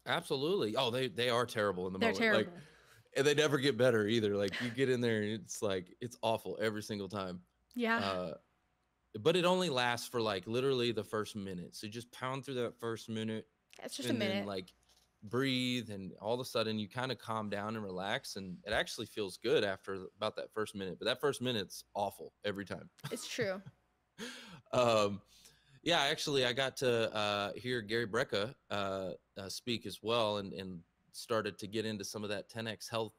Absolutely. Oh, they are terrible in the They're moment. terrible. Like, and they never get better either. Like you get in there and it's like it's awful every single time. Yeah. Uh, but it only lasts for like literally the first minute. So you just pound through that first minute It's just a and then minute. like breathe, and all of a sudden you kind of calm down and relax, and it actually feels good after about that first minute. But that first minute's awful every time. It's true. um, yeah, actually, I got to hear Gary Brecka speak as well, and started to get into some of that 10x health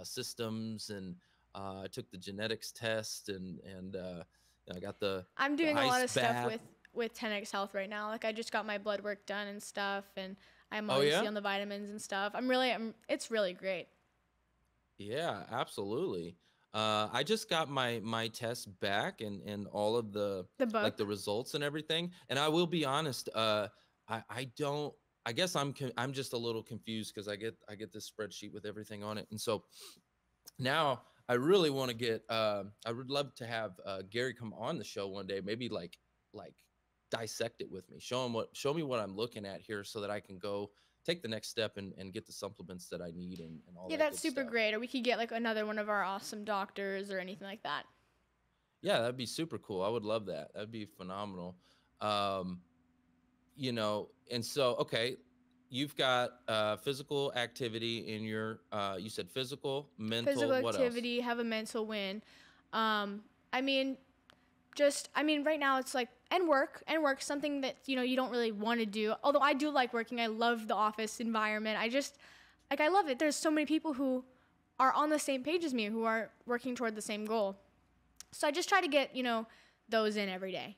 systems, and I took the genetics test, and I got I'm the doing a lot of ice bath. stuff with 10x Health right now. Like I just got my blood work done and stuff, and I'm Oh obviously yeah, on the vitamins and stuff. It's really great. yeah, absolutely. I just got my test back, and all of the The like the book. results and everything. And I will be honest, I don't. I guess I'm just a little confused because I get this spreadsheet with everything on it, and so now I really want to get. I would love to have Gary come on the show one day, maybe like dissect it with me, show me what I'm looking at here, so that I can go take the next step and get the supplements that I need, and all Yeah, that that's good super stuff. great. Or we could get like another one of our awesome doctors or anything like that. Yeah, that'd be super cool. I would love that. That'd be phenomenal. Um, and so, okay, you've got physical activity in your, you said physical, Physical mental, what else? activity, have a mental win. I mean, right now it's like, and work, something that, you don't really want to do. Although I do like working. I love the office environment. I love it. There's so many people who are on the same page as me, who are working toward the same goal. So I just try to get, those in every day.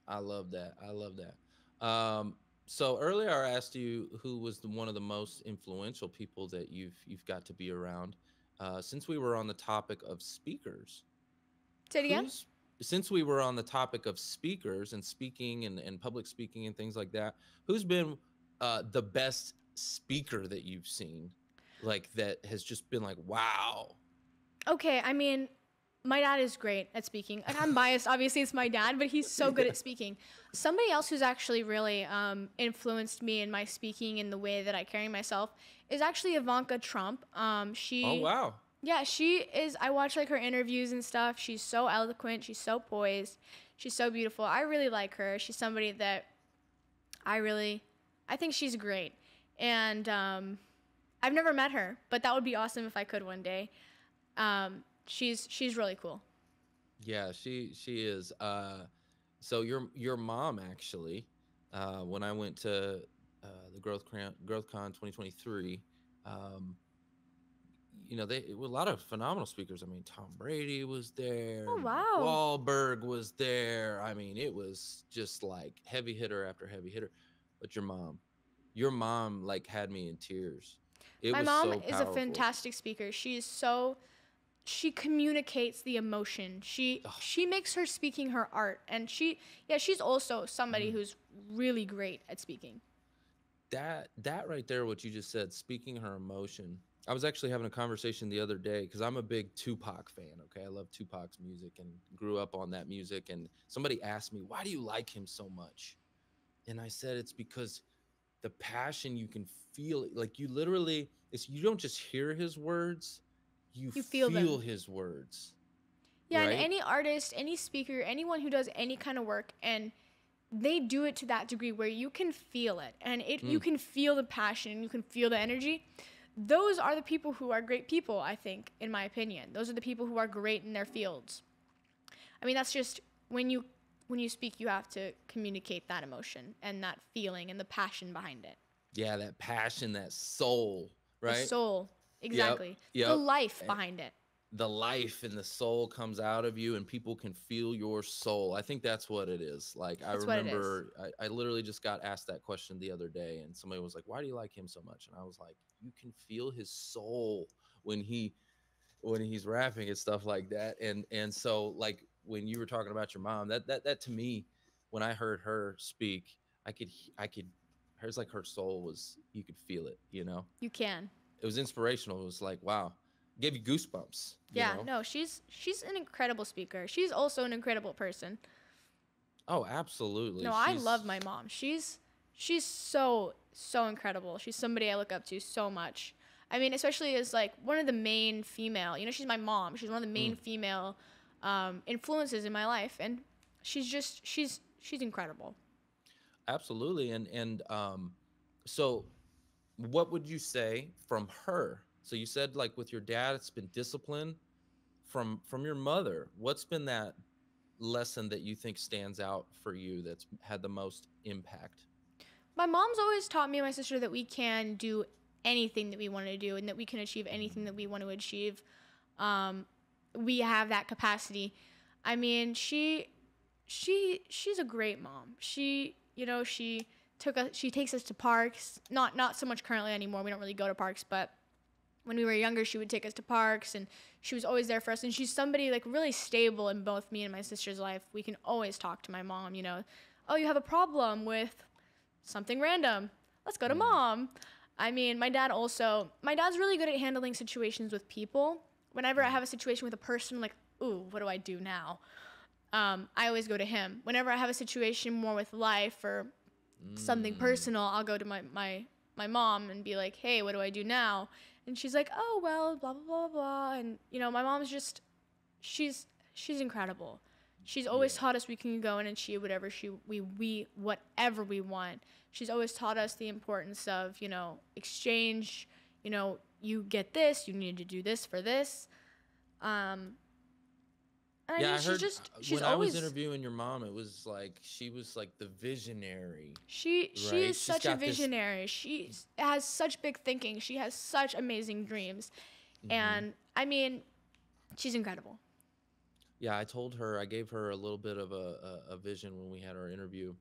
I love that. I love that. So earlier I asked you who was one of the most influential people that you've got to be around. Since we were on the topic of speakers, Say it again. who's since we were on the topic of speakers and speaking and public speaking and things like that, who's been the best speaker that you've seen, like that has just been like, wow. Okay, I mean, my dad is great at speaking. Like, I'm biased, obviously it's my dad, but he's so good at speaking. Somebody else who's actually really influenced me in my speaking and the way that I carry myself is actually Ivanka Trump. Oh wow. Yeah, she is. I watch like her interviews and stuff. She's so eloquent. She's so poised. She's so beautiful. I really like her. She's somebody that I think she's great. And I've never met her, but that would be awesome if I could one day. She's really cool. Yeah, she is. So your mom actually, when I went to the GrowthCon 2023, there were a lot of phenomenal speakers. I mean, Tom Brady was there, Oh Mark wow. Wahlberg was there. I mean, it was just like heavy hitter after heavy hitter. But your mom like had me in tears. It My was mom so is a powerful. fantastic speaker. She communicates the emotion. She makes her speaking her art, and she's also somebody who's really great at speaking. That right there, what you just said, speaking her emotion. I was actually having a conversation the other day because I'm a big Tupac fan. Okay, I love Tupac's music and grew up on that music. And somebody asked me, "Why do you like him so much?" And I said, "It's because the passion, you can feel it. Like you don't just hear his words, you You feel feel them. his words, Yeah, and right?" any artist, any speaker, anyone who does any kind of work, and they do it to that degree where you can feel it, and you can feel the passion, and you can feel the energy. Those are the people who are great people, I think, in my opinion. Those are the people who are great in their fields. I mean, that's just when you speak, you have to communicate that emotion and that feeling and the passion behind it. Yeah, that passion, that soul, The right? soul, exactly. Yep. The life behind it. The life and the soul comes out of you, and people can feel your soul. I think that's what it is. Like I That's what it is. remember I literally just got asked that question the other day, and somebody was like, "Why do you like him so much?" And I was like, "You can feel his soul when he's rapping and stuff like that." And so like when you were talking about your mom, that to me, when I heard her speak, I could hers, like her soul was, you could feel it, You can. It was inspirational. It was like, wow, gave you goosebumps. Yeah, no, she's an incredible speaker. She's also an incredible person. Oh, absolutely. No, I love my mom. She's so so incredible. She's somebody I look up to so much. I mean, especially as like one of the main female, you know, she's my mom. She's one of the main female influences in my life. And she's incredible. Absolutely. And so what would you say from her? So you said like with your dad, it's been discipline. From your mother, what's been that lesson that you think stands out for you that's had the most impact? My mom's always taught me and my sister that we can do anything that we want to do and that we can achieve anything that we want to achieve. We have that capacity. I mean, she's a great mom. She takes us to parks, not so much currently anymore. We don't really go to parks, but when we were younger, she would take us to parks, and she was always there for us. And she's somebody like really stable in both me and my sister's life. We can always talk to my mom, you know, oh, you have a problem with something random. Let's go to mom. I mean, my dad's really good at handling situations with people. Whenever I have a situation with a person, like, ooh, what do I do now? I always go to him. Whenever I have a situation more with life or something personal, I'll go to my mom and be like, hey, what do I do now? And she's like, oh, well, blah, blah, blah, blah. And, you know, my mom's just, she's incredible. She's always taught us we can go and achieve whatever whatever we want. She's always taught us the importance of, you know, exchange, you know, you get this, you need to do this for this. And Yeah, I mean, I heard she's when always, I was interviewing your mom, it was like she was like the visionary. she right? is She's such a got this- visionary. She has such big thinking. She has such amazing dreams. And I mean, she's incredible. Yeah, I told her, I gave her a little bit of a vision when we had our interview.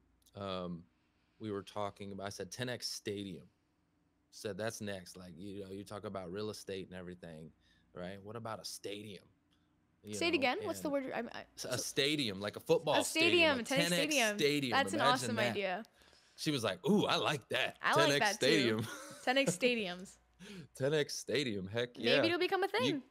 We were talking about, I said 10X Stadium. Said that's next. Like, you know, you talk about real estate and everything, right? What about a stadium? Say it again. What's the word? A stadium, like a football A stadium, like 10X 10X stadium. That's an Imagine awesome that. idea. She was like, ooh, I like that. I 10X like that Stadium. too. 10X stadiums. 10X Stadium. Heck yeah. Maybe it'll become a thing.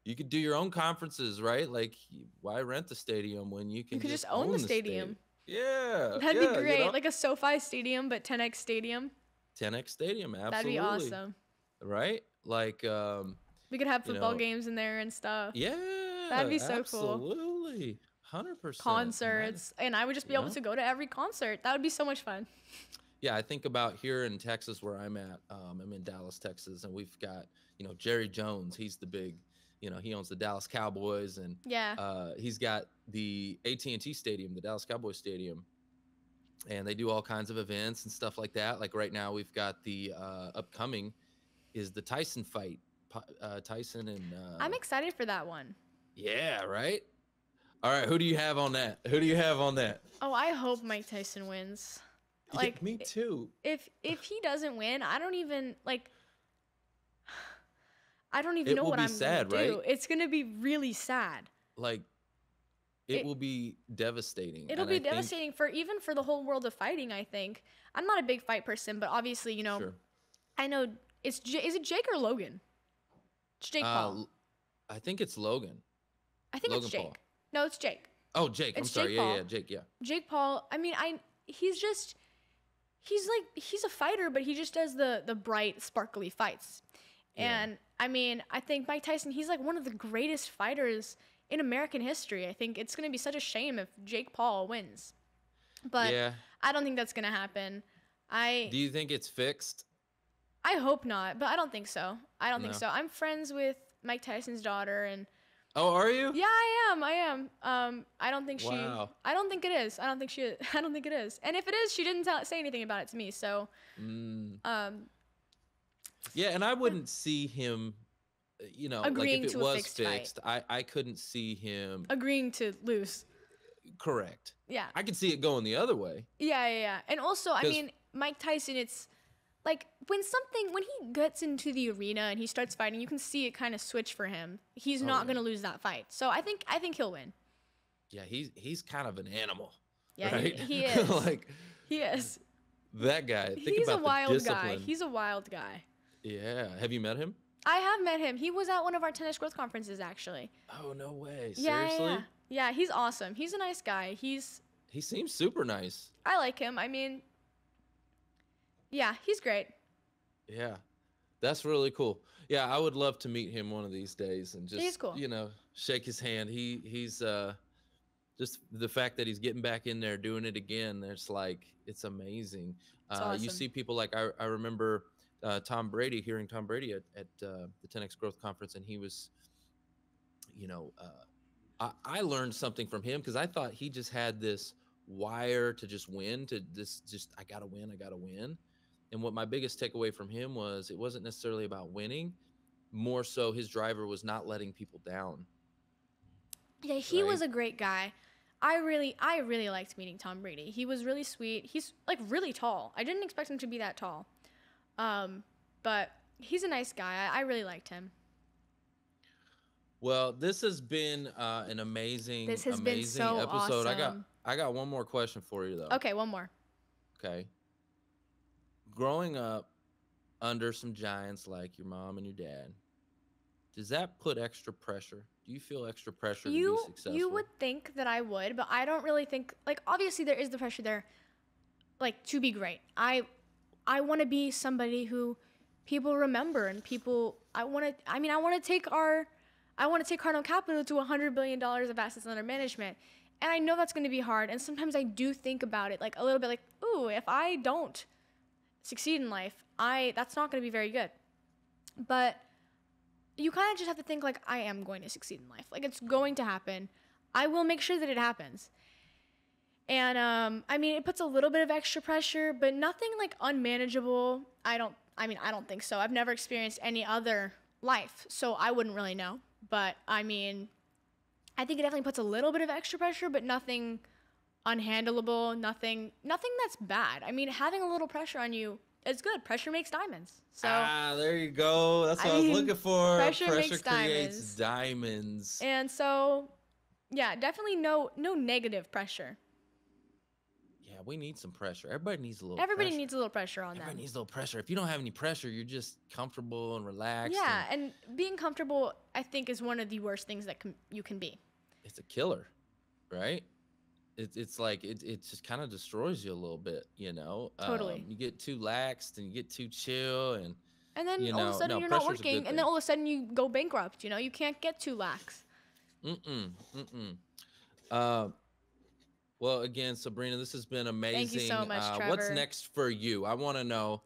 You could do your own conferences, right? Like, why rent the stadium when you can You could just own the stadium. Yeah. That'd yeah, be great. You know? Like a SoFi stadium, but 10X stadium. 10X Stadium, absolutely. That'd be awesome. Right? Like, We could have football know, games in there and stuff. yeah. That'd be so cool. Absolutely. 100%. Concerts. And I would just be able to go to every concert. That would be so much fun. Yeah, I think about here in Texas where I'm at. I'm in Dallas, Texas, and we've got, you know, Jerry Jones. He's the big, you know, he owns the Dallas Cowboys, and he's got the AT&T Stadium, the Dallas Cowboys Stadium, and they do all kinds of events and stuff like that. Like right now, we've got the upcoming is the Tyson fight, Tyson and. I'm excited for that one. Yeah, right. All right, who do you have on that? Who do you have on that? Oh, I hope Mike Tyson wins. Like, yeah, me too. If he doesn't win, I don't even know what I'm sad, gonna do. right? It's gonna be really sad. Like, it will be devastating. It'll be devastating for the whole world of fighting. I think I'm not a big fight person, but obviously, you know, Sure. I know is it Jake or Logan? It's Jake Paul. I think it's Logan. I think Logan it's Jake. Paul. No, it's Jake. Oh, Jake. I'm It's sorry. Jake Yeah, Paul. yeah, Jake. Yeah. Jake Paul. I mean, he's a fighter, but he just does the bright, sparkly fights. And I mean, I think Mike Tyson, he's like one of the greatest fighters in American history. I think it's going to be such a shame if Jake Paul wins. But I don't think that's going to happen. Do you think it's fixed? I hope not, but I don't think so. I don't think No. so. I'm friends with Mike Tyson's daughter, and Oh, are you? yeah, I am. I don't think Wow. I don't think it is. I don't think it is. And if it is, she didn't say anything about it to me. So, Yeah, and I wouldn't see him, you know, Agreeing like if it to a was fixed fight. fixed, I couldn't see him agreeing to lose. correct. Yeah. I could see it going the other way. Yeah. And also, I 'Cause- mean, Mike Tyson, it's like when he gets into the arena and he starts fighting, you can see it kind of switch for him. He's not going to lose that fight. So I think he'll win. Yeah, he's kind of an animal. Yeah, right? he is. Like He is. that guy. Think He's about a wild the discipline. guy. He's a wild guy. Yeah. Have you met him? I have met him. He was at one of our tennis growth conferences, actually. Oh, no way. Yeah, Seriously? yeah, he's awesome. He's a nice guy. He seems super nice. I like him. I mean, Yeah, he's great. Yeah, that's really cool. Yeah, I would love to meet him one of these days and He's just, cool. shake his hand. He's just the fact that he's getting back in there doing it again. There's like, it's amazing. It's You awesome. see people like I remember Tom Brady, hearing Tom Brady at the 10X Growth Conference, and he was, I learned something from him because I thought he just had this wire to just win, to this just I gotta win, I gotta win. And what my biggest takeaway from him was, it wasn't necessarily about winning, more so his driver was not letting people down. Yeah, he Right. was a great guy. I really liked meeting Tom Brady. He was really sweet. He's like really tall. I didn't expect him to be that tall. But he's a nice guy. I really liked him. Well, this has been an amazing, This has been amazing so episode. awesome. I got one more question for you though. Okay, one more. Okay. Growing up under some giants like your mom and your dad, does that put extra pressure? Do you feel extra pressure to be successful? You would think that I would, but I don't really think, like, obviously there is the pressure there, like, to be great. I want to be somebody who people remember, and people, I want to take Cardone Capital to $100 billion of assets under management. And I know that's going to be hard. And sometimes I do think about it, like, a little bit like, ooh, if I don't succeed in life, that's not going to be very good. But you kind of just have to think like, I am going to succeed in life. Like, it's going to happen. I will make sure that it happens. And it puts a little bit of extra pressure, but nothing like unmanageable. I don't think so. I've never experienced any other life, so I wouldn't really know. But I think it definitely puts a little bit of extra pressure, but nothing unhandleable, nothing that's bad. Having a little pressure on you is good. Pressure makes diamonds. So there you go. That's what I was looking for. Pressure makes creates diamonds. And so, yeah, definitely no negative pressure. Yeah, we need some pressure. Everybody needs a little Everybody pressure. needs a little pressure on Everybody them. needs a little pressure. If you don't have any pressure, you're just comfortable and relaxed. Yeah, and being comfortable, I think, is one of the worst things that you can be. It's a killer, right? It's like it just kind of destroys you a little bit, Totally. You get too laxed and you get too chill, and then all of a sudden you're not working, and then all of a sudden you go bankrupt. You can't get too lax. Well, again, Sabrina, this has been amazing. Thank you so much, Trevor. What's next for you? I want to know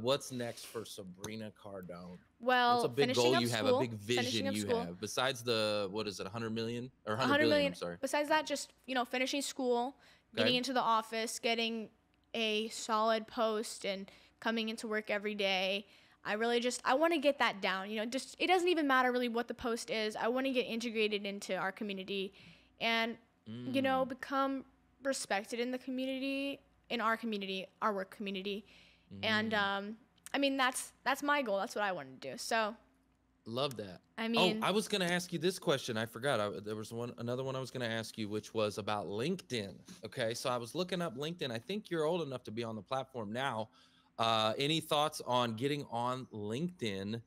what's next for Sabrina Cardone. Well, what's a big goal you have, a big finishing vision up you school. have, besides the, what is it, 100 million or 100 100 billion? million. I'm sorry. Besides that, just finishing school, getting into the office, getting a solid post, and coming into work every day. I want to get that down. Just it doesn't even matter really what the post is. I want to get integrated into our community, and become respected in the community, in our community, our work community, and that's my goal. That's what I want to do. So. Love that. I was going to ask you this question. I forgot. There was another one I was going to ask you, which was about LinkedIn. Okay, so I was looking up LinkedIn. I think you're old enough to be on the platform now. Any thoughts on getting on LinkedIn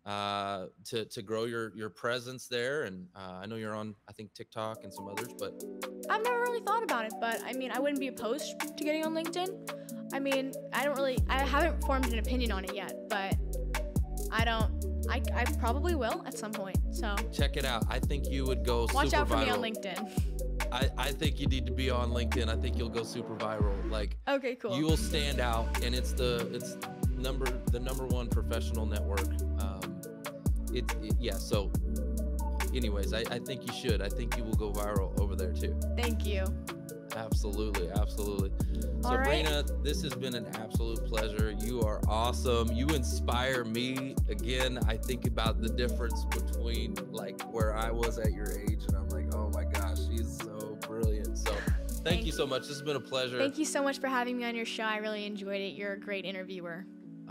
to grow your presence there? And I know you're on, I think, TikTok and some others, but I've never really thought about it. But I wouldn't be opposed to getting on LinkedIn. I haven't formed an opinion on it yet, but I probably will at some point. So check it out. I think you would go watch super out for viral. me on LinkedIn. I think you need to be on LinkedIn. I think you'll go super viral. Like, okay, cool. You will stand out, and it's the number one professional network. So anyways, I think you should. I think you will go viral over there too. Thank you. Absolutely. All Sabrina, right. this has been an absolute pleasure. You are awesome. You inspire me. Again, I think about the difference between like where I was at your age, and I'm like, oh my gosh, she's so brilliant. So thank you so much. This has been a pleasure. Thank you so much for having me on your show. I really enjoyed it. You're a great interviewer.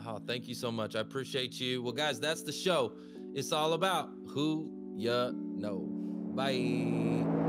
Oh, thank you so much. I appreciate you. Well, guys, that's the show. It's all about who you know. Bye.